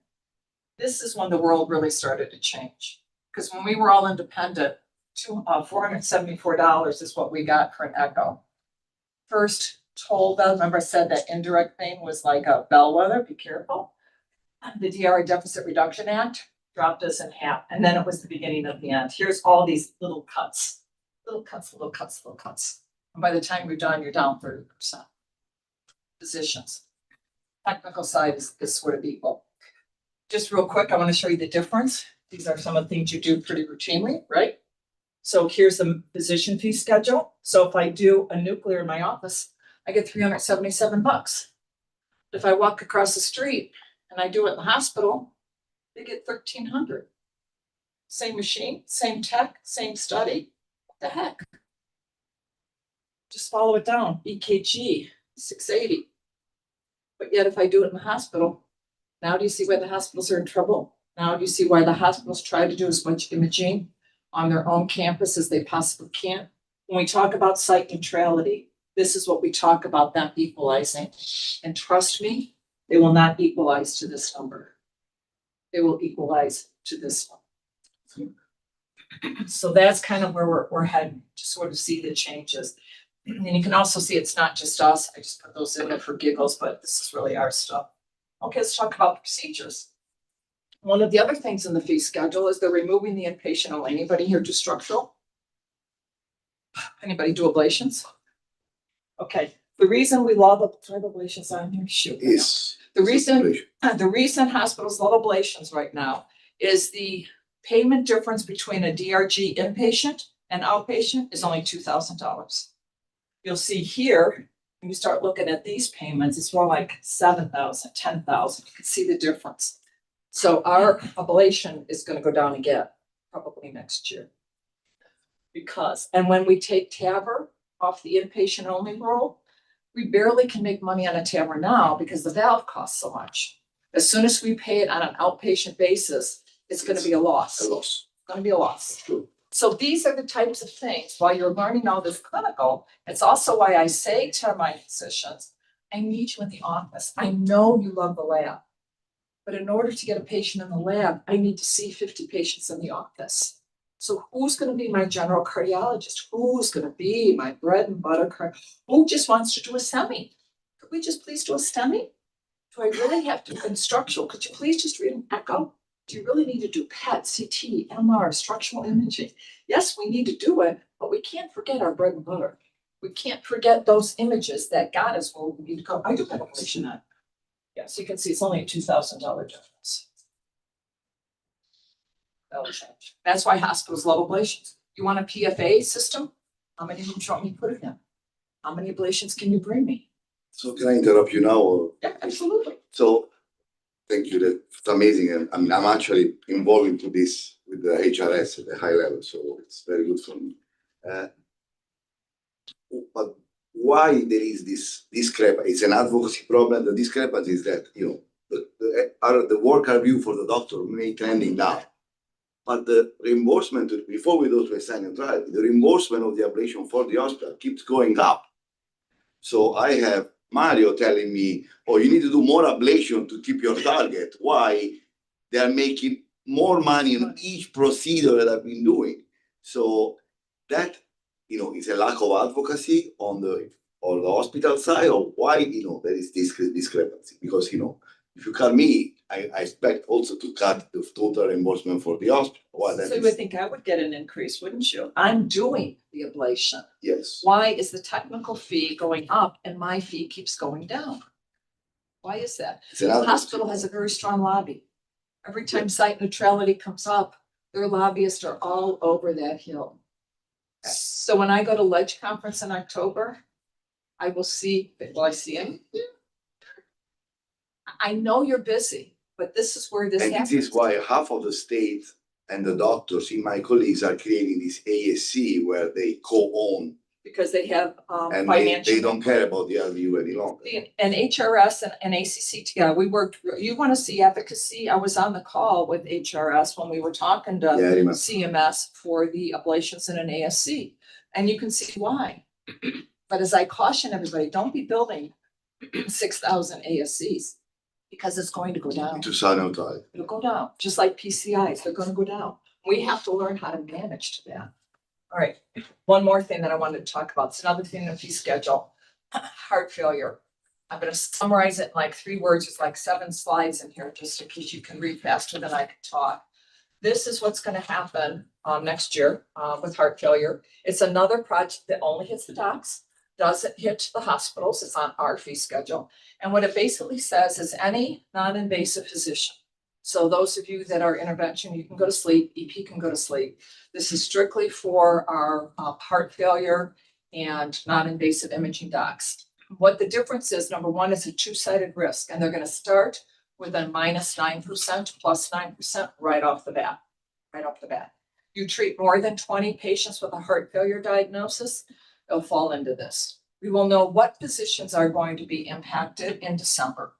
This is when the world really started to change. Because when we were all independent, $474 is what we got for an echo. First toll bell, remember I said that indirect thing was like a bellwether, be careful. The DRI Deficit Reduction Act dropped us in half, and then it was the beginning of the end. Here's all these little cuts. And by the time you're done 30%. Physicians. Technical side is sort of equal. Just real quick, I want to show you the difference. These are some of the things you do pretty routinely, right? So here's the physician fee schedule. So if I do a nuclear in my office, I get $377. If I walk across the street and I do it in the hospital, they get 1,300. Same machine, same tech, same study. What the heck? Just follow it down. EKG, 680. But yet if I do it in the hospital, now do you see why the hospitals are in trouble? Now do you see why the hospitals try to do as much imaging on their own campus as they possibly can? When we talk about site neutrality, this is what we talk about them equalizing. And trust me, they will not equalize to this number. They will equalize to this one. So that's kind of where we're heading to sort of see the changes. And you can also see it's not just us. I just put those in there for giggles, but this is really our stuff. Okay, let's talk about procedures. One of the other things in the fee schedule is they're removing the inpatient only. Anybody here do structural? Anybody do ablations? Okay, the reason we love ablations on here, shoot. Is. The reason hospitals love ablations right now is the payment difference between a DRG inpatient and outpatient is only $2,000. You'll see here, when you start looking at these payments, it's more like 7,000, 10,000. You can see the difference. So our ablation is going to go down again, probably next year. And when we take TAVR off the inpatient only roll, we barely can make money on a TAVR now because the valve costs so much. As soon as we pay it on an outpatient basis, it's going to be a loss. It's going to be a loss. True. So these are the types of things, while you're learning all this clinical, it's also why I say to my physicians, I need you in the office. I know you love the lab, but in order to get a patient in the lab, I need to see 50 patients in the office. So who's going to be my general cardiologist? Who's going to be my bread and butter who just wants to do a STEMI? Could we just please do a STEMI? Do I really have to in structural? Could you please just read an echo? Do you really need to do PET, CT, MR, structural imaging? Yes, we need to do it, but we can't forget our bread and butter. We can't forget those images that got us where we need to go. I do have a patient on. Yeah, so you can see it's only a $2,000 difference. That'll change. That's why hospitals love ablations. You want a PFA system? How many rooms do you want me to put it in? How many ablations can you bring me? So can I interrupt you now? Or? Yeah, absolutely. So thank you. That's amazing. And I mean, I'm actually involved into this with the HRS at a high level, so it's very good for me. But why there is this discrepancy? It's an advocacy problem. The discrepancy is that, you know, the work review for the doctor may trending down. But the reimbursement, before we go to a sign trial, the reimbursement of the ablation for the hospital keeps going up. So I have Mario telling me, oh, you need to do more ablation to keep your target. Why? They are making more money on each procedure that I've been doing. So that, you know, is a lack of advocacy on the hospital side, or why, you know, there is this discrepancy. Because, you know, if you cut me, I expect also to cut the total reimbursement for the hospital. Well, So you would think I would get an increase, wouldn't you? I'm doing the ablation. yes. Why is the technical fee going up and my fee keeps going down? Why is that? The hospital has a very strong lobby. Every time site neutrality comes up, their lobbyists are all over that hill. So when I go to Ledge Conference in October, I will see, will I see him? I know you're busy, but this is where this And happens. this is why half of the state and the doctors in my colleagues are creating this ASC where they co-own. Because they have And financial. they don't care about the RVU any longer. And HRS and ACC together, we worked, you want to see efficacy? I was on the call with HRS when we were talking to Yeah, I remember. CMS for the ablations in an ASC. And you can see why. But as I caution everybody, don't be building 6,000 ASCs because it's going to go down. To sanitize. It'll go down, just like PCIs, they're gonna go down. We have to learn how to manage to that. All right, one more thing that I wanted to talk about. It's another thing in the fee schedule. Heart failure. I'm gonna summarize it in like 3 words. It's like 7 slides in here, just in case you can read faster than I can talk. This is what's gonna happen next year with heart failure. It's another project that only hits the docs, doesn't hit the hospitals. It's on our fee schedule. And what it basically says is any non-invasive physician. So those of you that are intervention, you can go to sleep, EP can go to sleep. This is strictly for our heart failure and non-invasive imaging docs. What the difference is, number one, is a 2-sided risk, and they're going to start with a -9%, +9% right off the bat, right off the bat. You treat more than 20 patients with a heart failure diagnosis, they'll fall into this. We will know what physicians are going to be impacted in December.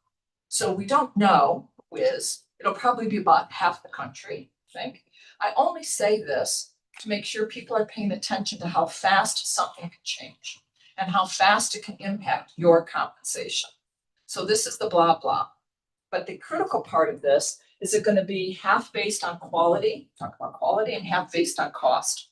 So we don't know who is. It'll probably be about half the country, I think. I only say this to make sure people are paying attention to how fast something can change and how fast it can impact your compensation. So this is the blah, blah. But the critical part of this is it going to be half based on quality, talk about quality, and half based on cost.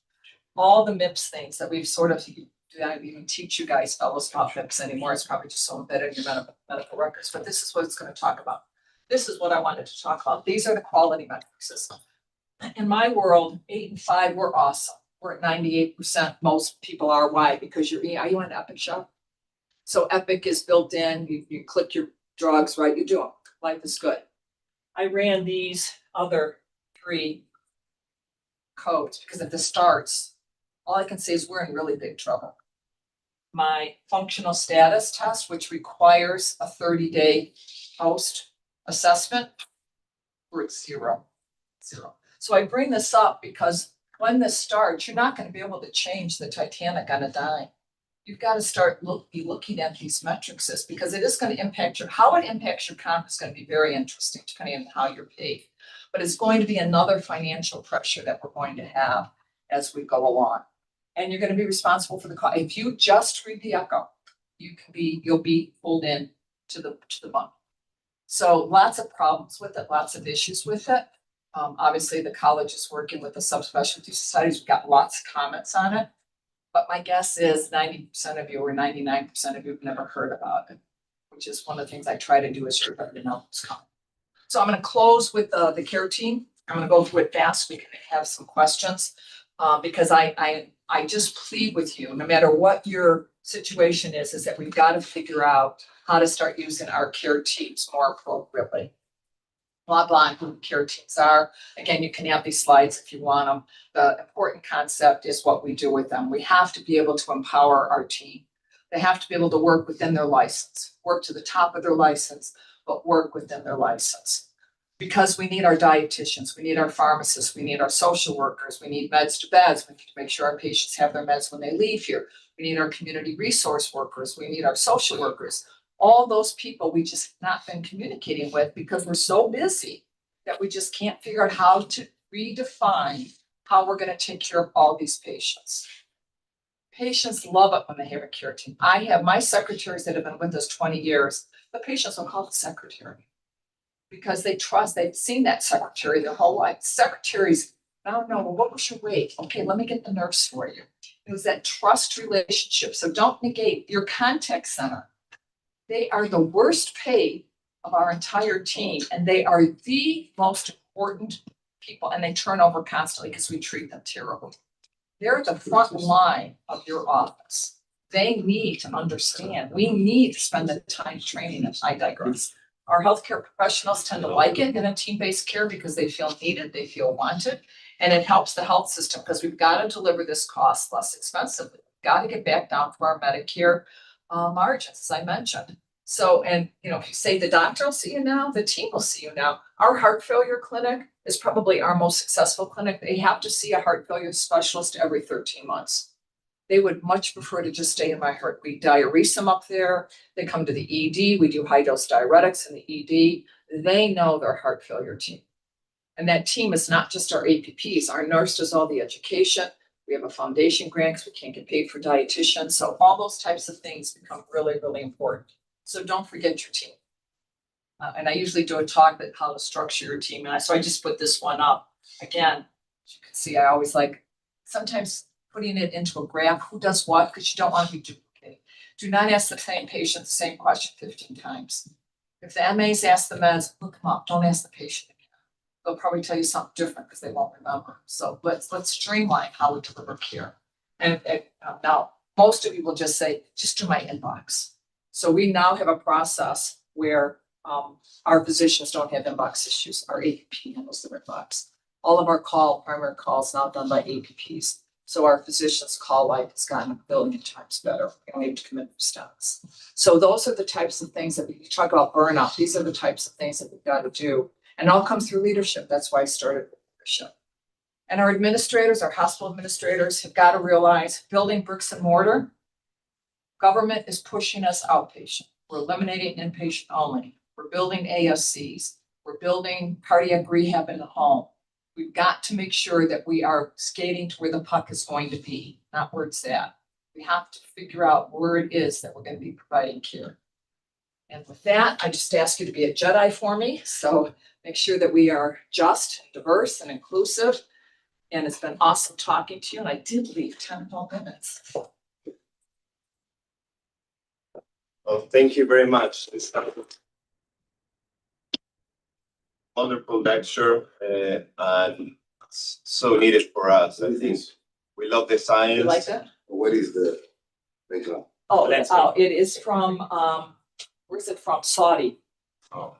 All the MIPS things that we've sort of, do I even teach you guys fellows about MIPS anymore? It's probably just so embedded in your medical records, but this is what it's going to talk about. This is what I wanted to talk about. These are the quality metrics. In my world, 8 and 5, we're awesome. We're at 98%. Most people are. Why? Because are you on Epic Shop? So Epic is built in. You click your drugs, right? You do them. Life is good. I ran these other 3 codes because if this starts, all I can say is we're in really big trouble. My functional status test, which requires a 30-day post assessment, we're at 0. So I bring this up because when this starts, you're not going to be able to change the Titanic on a dime. You've got to start looking at these metrics because it is going to impact how it impacts your comp is going to be very interesting depending on how you're paid. But it's going to be another financial pressure that we're going to have as we go along. And you're going to be responsible for the cost. If you just read the echo, you'll be pulled in to the money. So lots of problems with it, lots of issues with it. Obviously, the college is working with the subspecialty societies. We've got lots of comments on it. But my guess is 90% of you or 99% of you have never heard about it, which is one of the things I try to do is for everybody to know what's coming. So I'm going to close with the care team. I'm going to go through it fast. We can have some questions because I just plead with you, no matter what your situation is that we've got to figure out how to start using our care teams more appropriately. Blah, blah, and who care teams are. Again, you can have these slides if you want them. The important concept is what we do with them. We have to be able to empower our team. They have to be able to work within their license, work to the top of their license, but work within their license. Because we need our dietitians, we need our pharmacists, we need our social workers, we need meds to beds, we need to make sure our patients have their meds when they leave here. We need our community resource workers, we need our social workers. All those people we just not been communicating with because we're so busy that we just can't figure out how to redefine how we're going to take care of all these patients. Patients love it when they have a care team. I have my secretaries that have been with us 20 years. The patients will call the secretary because they trust, they've seen that secretary their whole life. Secretaries, no, well, what was your weight? Okay, let me get the nurse for you. It was that trust relationship. So don't negate your contact center. They are the worst paid of our entire team, and they are the most important people, and they turn over constantly because we treat them terribly. They're the front line of your office. They need to understand. We need to spend the time training them. I digress. Our healthcare professionals tend to like it in a team-based care because they feel needed, they feel wanted, and it helps the health system because we've got to deliver this cost less expensively. We've got to get back down to our Medicare margins, as I mentioned. So, and if you say the doctor will see you now, the team will see you now. Our heart failure clinic is probably our most successful clinic. They have to see a heart failure specialist every 13 months. They would much prefer to just stay in my heart. We diurese them up there. They come to the ED. We do high dose diuretics in the ED. They know their heart failure team. And that team is not just our APPs. Our nurse does all the education. We have a foundation grant because we can't get paid for dietitians. So all those types of things become really, really important. So don't forget your team. And I usually do a talk about how to structure your team. So I just put this one up. Again, as you can see, I always like sometimes putting it into a graph, who does what, because you don't want to be duplicating. Do not ask the same patient the same question 15 times. If the MAs ask the meds, look them up. Don't ask the patient again. They'll probably tell you something different because they won't remember. So let's streamline how we deliver care. And now most of you will just say, just do my inbox. So we now have a process where our physicians don't have inbox issues. Our APP handles the inbox. All of our primary calls now done by APPs. So our physicians' call life has gotten a billion times better. We don't need to commit for stents. So those are the types of things that we talk about burnout. These are the types of things that we've got to do. And it all comes through leadership. That's why I started with leadership. And our administrators, our hospital administrators have got to realize building bricks and mortar, government is pushing us outpatient. We're eliminating inpatient only. We're building ASCs. We're building cardiac rehab in the home. We've got to make sure that we are skating to where the puck is going to be, not where it's at. We have to figure out where it is that we're going to be providing care. And with that, I just ask you to be a Jedi for me. So make sure that we are just, diverse, and inclusive. And it's been awesome talking to you. And I did leave 10 more minutes. Well, thank you very much. It's a wonderful lecture and so needed for us. I think we love the science. You like that? What is the background? Oh, it is from, where's it from? Saudi. Oh.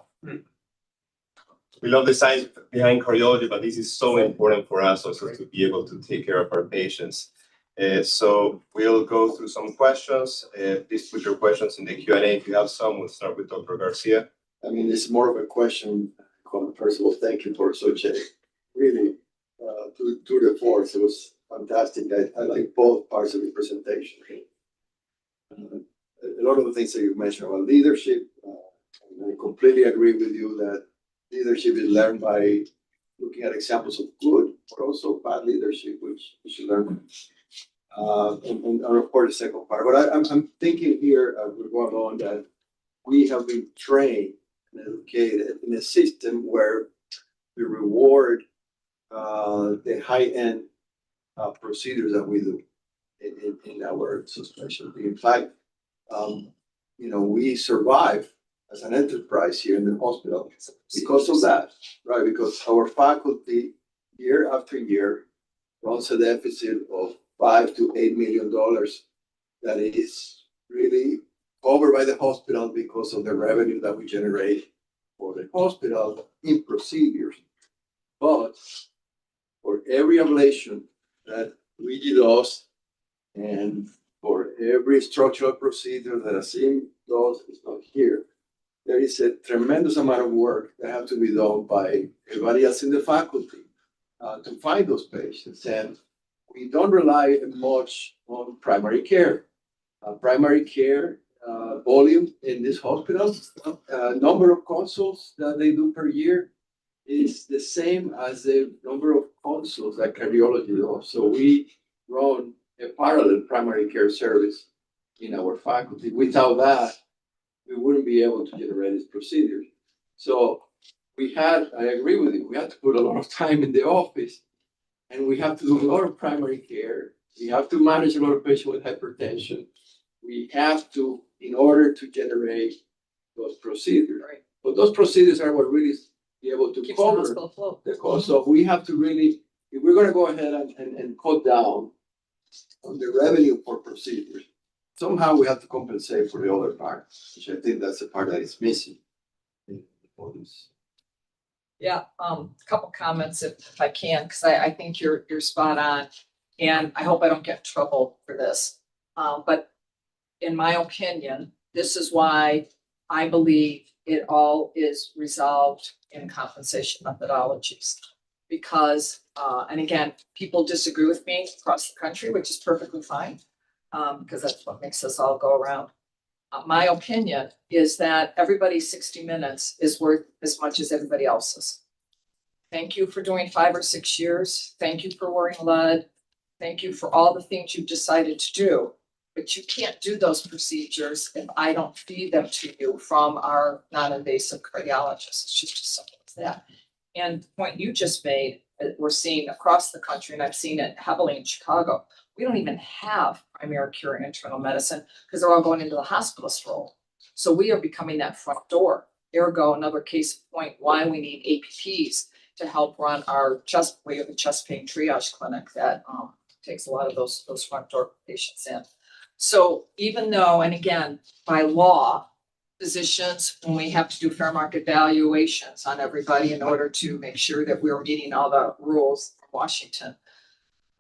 We love the science behind cardiology, but this is so important for us also to be able to take care of our patients. So we'll go through some questions. Please put your questions in the Q&A if you have some. We'll start with Dr. Garcia. I mean, it's more of a question. First of all, thank you for such a really tour de force. It was fantastic. I like both parts of your presentation. A lot of the things that you mentioned about leadership, I completely agree with you that leadership is learned by looking at examples of good, but also bad leadership, which we should learn. And of course, the second part. But I'm thinking here, we're going on that we have been trained and educated in a system where we reward the high-end procedures that we do in our specialty. In fact, we survive as an enterprise here in the hospital because of that, right? Because our faculty, year after year, runs a deficit of $5 to $8 million that is really covered by the hospital because of the revenue that we generate for the hospital in procedures. But for every ablation that Luigi does and for every structural procedure that Asim does, is not here, there is a tremendous amount of work that has to be done by everybody else in the faculty to find those patients. And we don't rely much on primary care. Primary care volume in these hospitals, number of consults that they do per year is the same as the number of consults that cardiology does. So we run a parallel primary care service in our faculty. Without that, we wouldn't be able to generate these procedures. So I agree with you, we had to put a lot of time in the office and we have to do a lot of primary care. We have to manage a lot of patients with hypertension. We have to, in order to generate those procedures. Right. But those procedures are what really be able to Keeps the cover hospital afloat. the cost. So we have to really, if we're gonna go ahead and cut down on the revenue for procedures, somehow we have to compensate for the other part, which I think that's the part that is missing in all this. Yeah, a couple comments if I can, because I think you're spot on. And I hope I don't get in trouble for this. But in my opinion, this is why I believe it all is resolved in compensation methodologies. Because, and again, people disagree with me across the country, which is perfectly fine, because that's what makes us all go around. My opinion is that everybody's 60 minutes is worth as much as everybody else's. Thank you for doing 5 or 6 years. Thank you for wearing lead. Thank you for all the things you've decided to do. But you can't do those procedures if I don't feed them to you from our non-invasive cardiologists. It's just as simple as that. And the point you just made, we're seeing across the country, and I've seen it heavily in Chicago. We don't even have primary care internal medicine because they're all going into the hospitalist role. So we are becoming that front door. Ergo, another case in point why we need APPs to help run our we have a chest pain triage clinic that takes a lot of those front door patients in. So even though, and again, by law, physicians, when we have to do fair market valuations on everybody in order to make sure that we're meeting all the rules from Washington,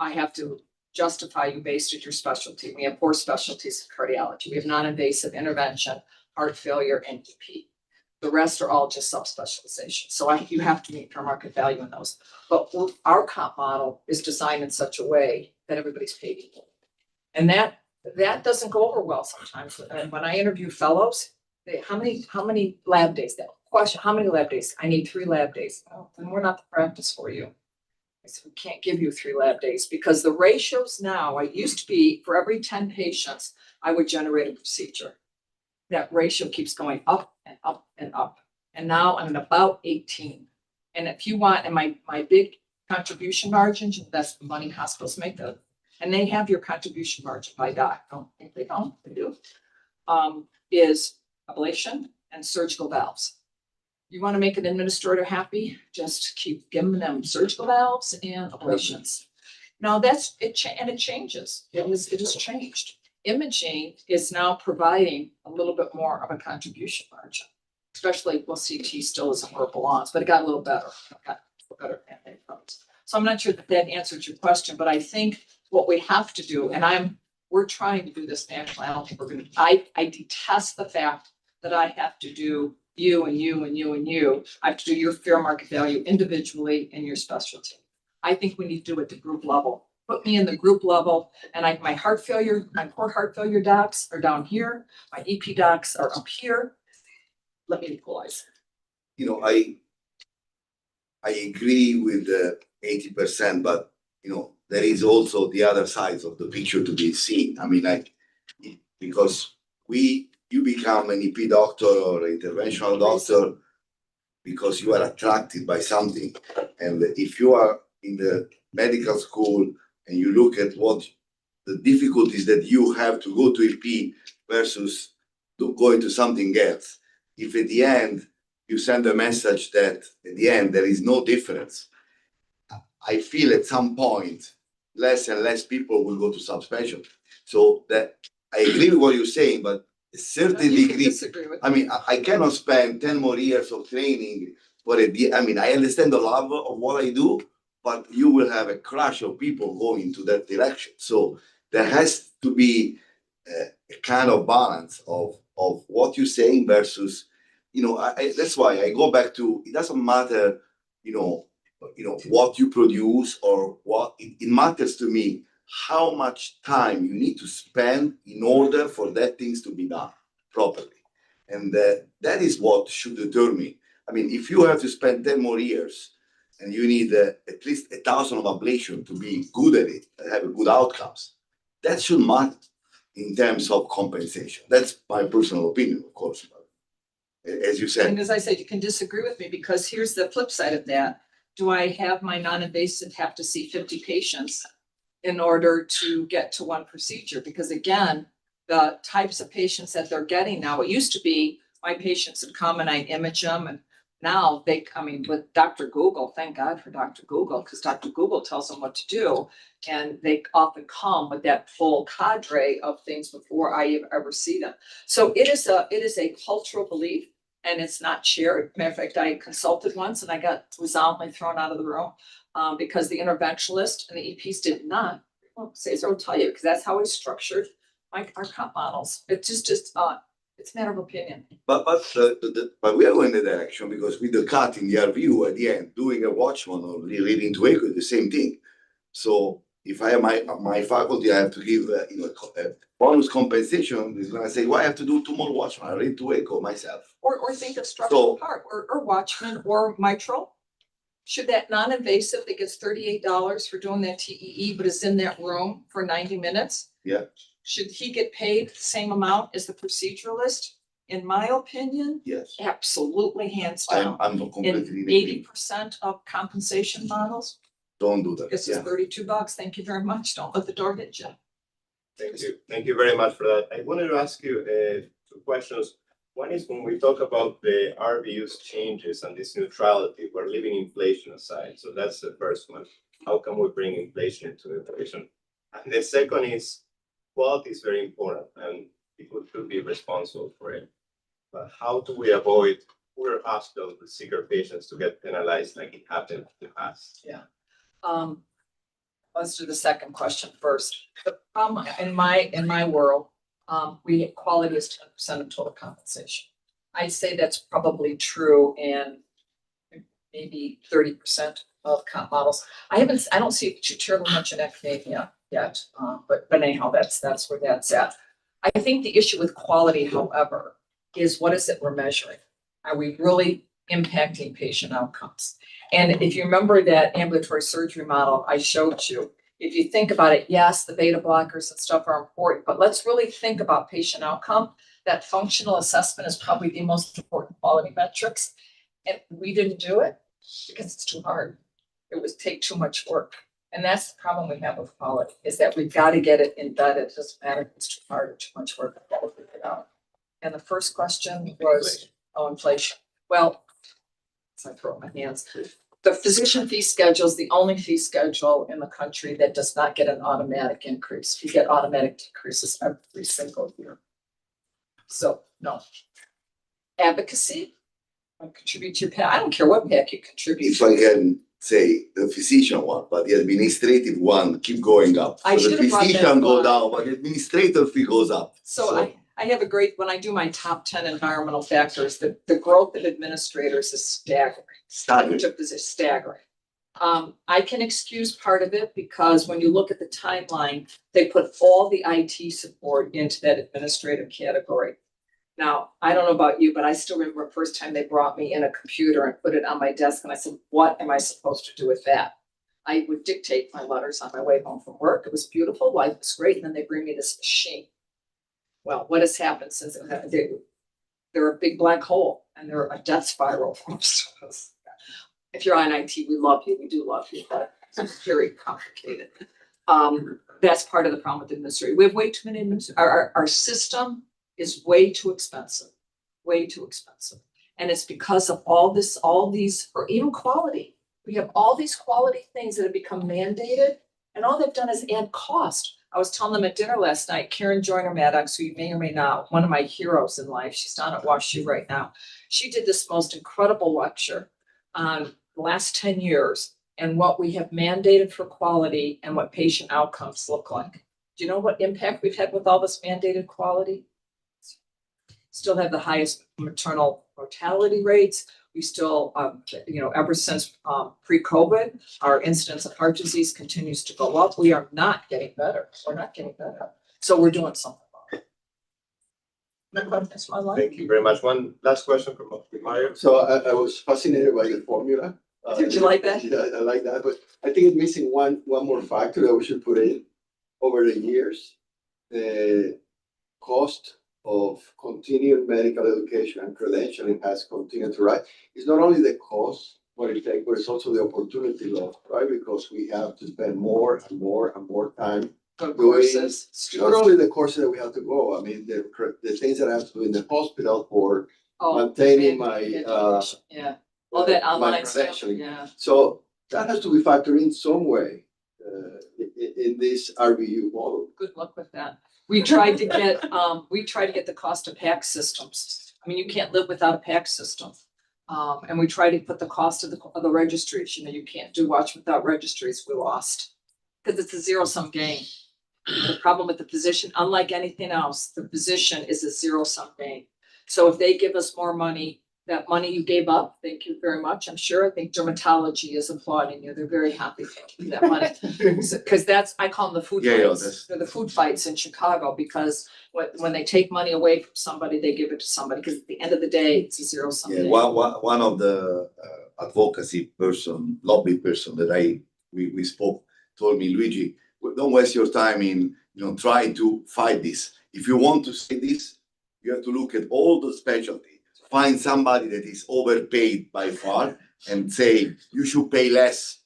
I have to justify you based at your specialty. We have 4 specialties in cardiology. We have non-invasive intervention, heart failure, and EP. The rest are all just subspecializations. So you have to meet fair market value in those. But our comp model is designed in such a way that everybody's paid equal. And that doesn't go over well sometimes. And when I interview fellows, how many lab days? That question, how many lab days? I need 3 lab days. Oh, then we're not the practice for you. I said, we can't give you 3 lab days because the ratios now, I used to be for every 10 patients, I would generate a procedure. That ratio keeps going up and up and up. And now I'm at about 18. And if you want, and my big contribution margins, that's the money hospitals make them. And they have your contribution margin by doc. Don't think they don't, they do. Is ablation and surgical valves. You want to make an administrator happy, just keep giving them surgical valves and ablations. Now that's it, and it changes. It has changed. Imaging is now providing a little bit more of a contribution margin, especially well, CT still isn't where it belongs, but it got a little better. So I'm not sure that answered your question, but I think what we have to do, and we're trying to do this nationally. I don't think we're going to. I detest the fact that I have to do you and you and you and you. I have to do your fair market value individually in your specialty. I think we need to do it at the group level. Put me in the group level, and my core heart failure docs are down here. My EP docs are up here. Let me equalize. You know, I agree with the 80%, but there is also the other sides of the picture to be seen. I mean, because you become an EP doctor or an interventional doctor because you are attracted by something. And if you are in the medical school and you look at what the difficulties that you have to go to EP versus to go into something else, if at the end you send a message that at the end there is no difference, I feel at some point less and less people will go to subspecialty. So that I agree with what you're saying, but a certain degree. Disagree with I mean, I cannot spend 10 more years of training for I mean, I understand the love of what I do, but you will have a crush of people going to that direction. So there has to be a kind of balance of what you're saying versus, that's why I go back to, it doesn't matter, what you produce or what, it matters to me how much time you need to spend in order for that things to be done properly. And that is what should determine. I mean, if you have to spend 10 more years and you need at least 1,000 of ablation to be good at it and have good outcomes, that should matter in terms of compensation. That's my personal opinion, of course. But as you said. And as I said, you can disagree with me because here's the flip side of that. Do I have my non-invasive have to see 50 patients in order to get to one procedure? Because again, the types of patients that they're getting now, it used to be my patients would come and I image them, and now with Dr. Google, thank God for Dr. Google, because Dr. Google tells them what to do. And they often come with that full cadre of things before I ever see them. So it is a cultural belief. And it's not shared. Matter of fact, I consulted once and I got resoundingly thrown out of the room because the interventionalist and the EPs did not. Well, Cesar will tell you because that's how we structured our comp models. It's just it's a matter of opinion. But we are going in the direction because with the cut in the RVU at the end, doing a watchman or reading to echo is the same thing. So if I have my faculty, I have to give a bonus compensation. Is going to say, well, I have to do 2 more watchmen. I read to echo myself. Or think of structural heart or watchman or mitral. Should that non-invasive that gets $38 for doing that TEE, but is in that room for 90 minutes? Yeah. Should he get paid the same amount as the proceduralist? In my opinion, yes, absolutely, hands down. I'm completely in 80% of compensation models. Don't do that. This is $32. Thank you very much. Don't let the door hit you. Thank you. Thank you very much for that. I wanted to ask you 2 questions. One is when we talk about the RVU's changes and this neutrality, we're leaving inflation aside. So that's the first one. How can we bring inflation into the equation? And the second is quality is very important and people should be responsible for it. But how do we avoid poor hospitals with sicker patients to get penalized like it happened in the past? Yeah. let's do the second question first. The problem in my world, quality is 10% of total compensation. I'd say that's probably true in maybe 30% of comp models. I don't see it too terribly much in academia yet, but anyhow, that's where that's at. I think the issue with quality, however, is what is it we're measuring? Are we really impacting patient outcomes? And if you remember that ambulatory surgery model I showed you, if you think about it, yes, the beta blockers and stuff are important, but let's really think about patient outcome. That functional assessment is probably the most important quality metrics. And we didn't do it because it's too hard. It would take too much work. And that's the problem we have with quality, is that we've got to get it embedded. It doesn't matter if it's too hard or too much work. We've got to figure it out. And the first question was, inflation. Well, I throw up my hands. The physician fee schedule is the only fee schedule in the country that does not get an automatic increase. You get automatic decreases every single year. So, no. Advocacy, contribute to your PAC. I don't care what PAC you contribute If to. I can say the physician one, but the administrative one keep going up. I So should the have brought that physician go up. down, but the administrator fee goes up. So I have a great, when I do my top 10 environmental factors, the growth of administrators is staggering. Staggering. Staggering. I can excuse part of it because when you look at the timeline, they put all the IT support into that administrative category. Now, I don't know about you, but I still remember the first time they brought me in a computer and put it on my desk and I said, what am I supposed to do with that? I would dictate my letters on my way home from work. It was beautiful, life was great, and then they bring me this machine. Well, what has happened since they're a big black hole and they're a death spiral. If you're on IT, we love you. We do love you, but it's very complicated. That's part of the problem with the administrator. We have way too many administrators. Our system is way too expensive, and it's because of all these, or even quality. We have all these quality things that have become mandated, and all they've done is add cost. I was telling them at dinner last night, Karen Joyner Maddox, who you may or may not, one of my heroes in life, she's down at WashU right now. She did this most incredible lecture on the last 10 years and what we have mandated for quality and what patient outcomes look like. Do you know what impact we've had with all this mandated quality? Still have the highest maternal mortality rates. We still, ever since pre-COVID, our incidence of heart disease continues to go up. We are not getting better. We're not getting better. So we're doing something about it. That's my life. Thank you very much. One last question from Mario. So I was fascinated by the formula. Did you like that? Yeah, I like that, but I think it's missing one more factor that we should put in. Over the years, the cost of continuing medical education and credentialing has continued to rise. It's not only the cost, what it takes, but it's also the opportunity loss, right? Because we have to spend more and more and more time Good doing courses. not only the courses that we have to go. I mean, the things that I have to do in the hospital for maintaining my yeah, all that my online stuff. credentialing. Yeah. So that has to be factored in some way in this RVU model. Good luck with that. We tried to get the cost of PAC systems. I mean, you can't live without a PAC system. And we tried to put the cost of the registries. You can't do watch without registries. We lost because it's a zero-sum game. The problem with the physician, unlike anything else, the physician is a zero-sum game. So if they give us more money, that money you gave up, thank you very much. I'm sure. I think dermatology is applauding you. They're very happy for that money. Because I call them the food fights. They're the food fights in Chicago because when they take money away from somebody, they give it to somebody. Because at the end of the day, it's a zero-sum game. One of the advocacy person, lobby person that we spoke told me, Luigi, don't waste your time in trying to fight this. If you want to say this, you have to look at all the specialties. Find somebody that is overpaid by far and say you should pay less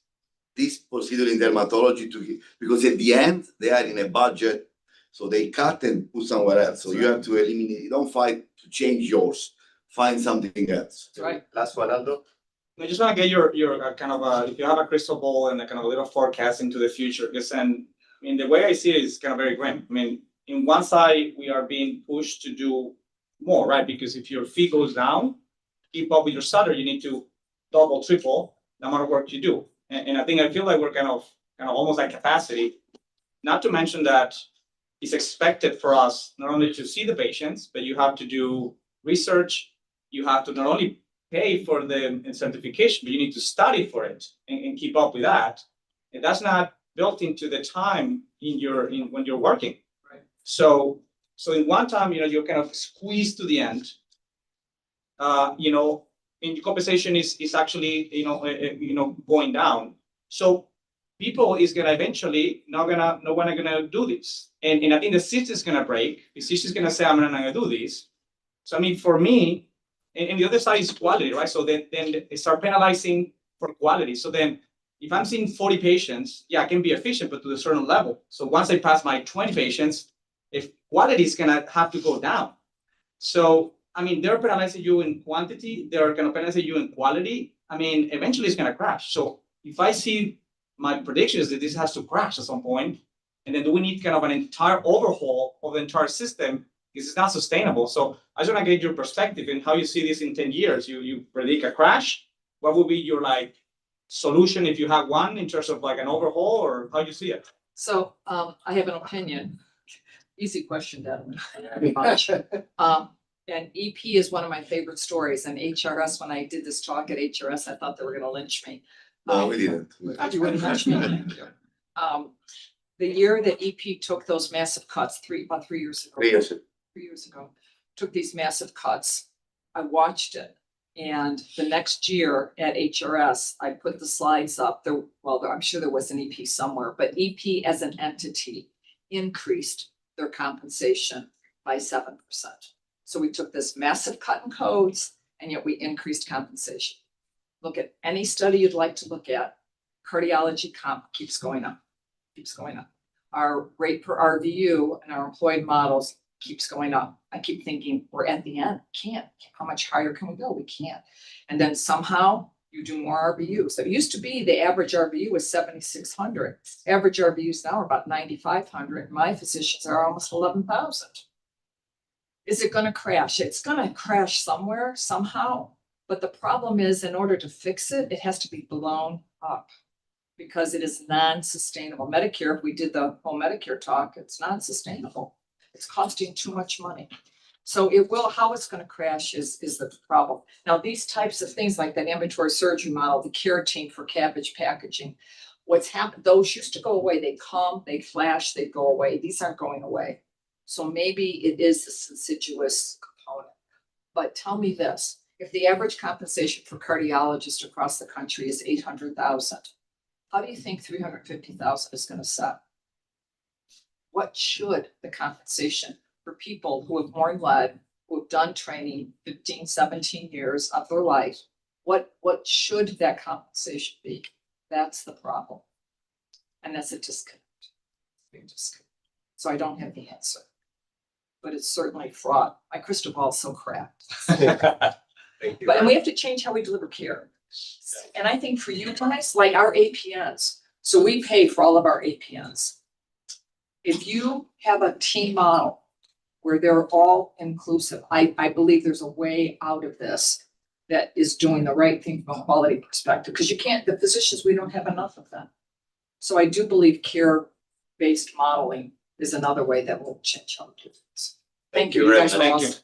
this procedure in dermatology because at the end they are in a budget, so they cut and put somewhere else. So you have to eliminate. You don't fight to change yours. Find something else. That's right. Last one, Aldo. I just want to get your kind of if you have a crystal ball and a kind of a little forecast into the future, because the way I see it is kind of very grim. In one side we are being pushed to do more, right? Because if your fee goes down, keep up with your salary, you need to double, triple the amount of work you do. And I feel like we're kind of kind of almost like capacity. Not to mention that it's expected for us not only to see the patients, but you have to do research. You have to not only pay for the certification, but you need to study for it and keep up with that. And that's not built into the time when you're working. Right. So in one time, you're kind of squeezed to the end. And your compensation is actually, going down. So people is gonna eventually not gonna do this. And I think the system is gonna break. The system is gonna say, I'm not gonna do this. So I mean, for me, and the other side is quality, right? So then they start penalizing for quality. So then if I'm seeing 40 patients, yeah, I can be efficient, but to a certain level. So once I pass my 20 patients, if quality is gonna have to go down. So I mean, they're penalizing you in quantity, they're gonna penalize you in quality. I mean, eventually it's gonna crash. So if I see my prediction is that this has to crash at some point, and then do we need kind of an entire overhaul of the entire system? Because it's not sustainable. So I just want to get your perspective in how you see this in 10 years. You predict a crash. What would be your solution if you have one in terms of an overhaul, or how you see it? So, I have an opinion. Easy question, Devin. Very much. And EP is one of my favorite stories, and HRS, when I did this talk at HRS, I thought they were gonna lynch me. No, we didn't. You wouldn't lynch me. The year that EP took those massive cuts, about 3 years ago. 3 years ago. 3 years ago, took these massive cuts. I watched it. And the next year at HRS, I put the slides up there. Well, I'm sure there was an EP somewhere, but EP as an entity increased their compensation by 7%. So we took this massive cut in codes, and yet we increased compensation. Look at any study you'd like to look at. Cardiology comp keeps going up, keeps going up. Our rate per RVU and our employed models keeps going up. I keep thinking we're at the end. Can't. How much higher can we go? We can't. And then somehow you do more RVUs. It used to be the average RVU was 7,600. Average RVUs now are about 9,500. My physicians are almost 11,000. Is it going to crash? It's going to crash somewhere, somehow. But the problem is, in order to fix it, it has to be blown up because it is non-sustainable. Medicare, if we did the whole Medicare talk, it's non-sustainable. It's costing too much money. So it will, how it's going to crash is the problem. Now, these types of things like that ambulatory surgery model, the carotene for cabbage packaging, what's happened, those used to go away. They come, they flash, they go away. These aren't going away. So maybe it is a deciduous component. But tell me this, if the average compensation for cardiologists across the country is 800,000, how do you think 350,000 is going to set? What should the compensation for people who have worn lead, who have done training 15, 17 years of their life, what should that compensation be? That's the problem. And that's a disconnect. So I don't have the answer. But it's certainly fraught. My crystal ball is so cracked. Thank you. And we have to change how we deliver care. And I think for you guys, like our APNs, so we pay for all of our APNs. If you have a team model where they're all inclusive, I believe there's a way out of this that is doing the right thing from a quality perspective. Because you can't, the physicians, we don't have enough of them. So I do believe care-based modeling is another way that will change how we do things. Thank you. Thank you very guys are much. awesome.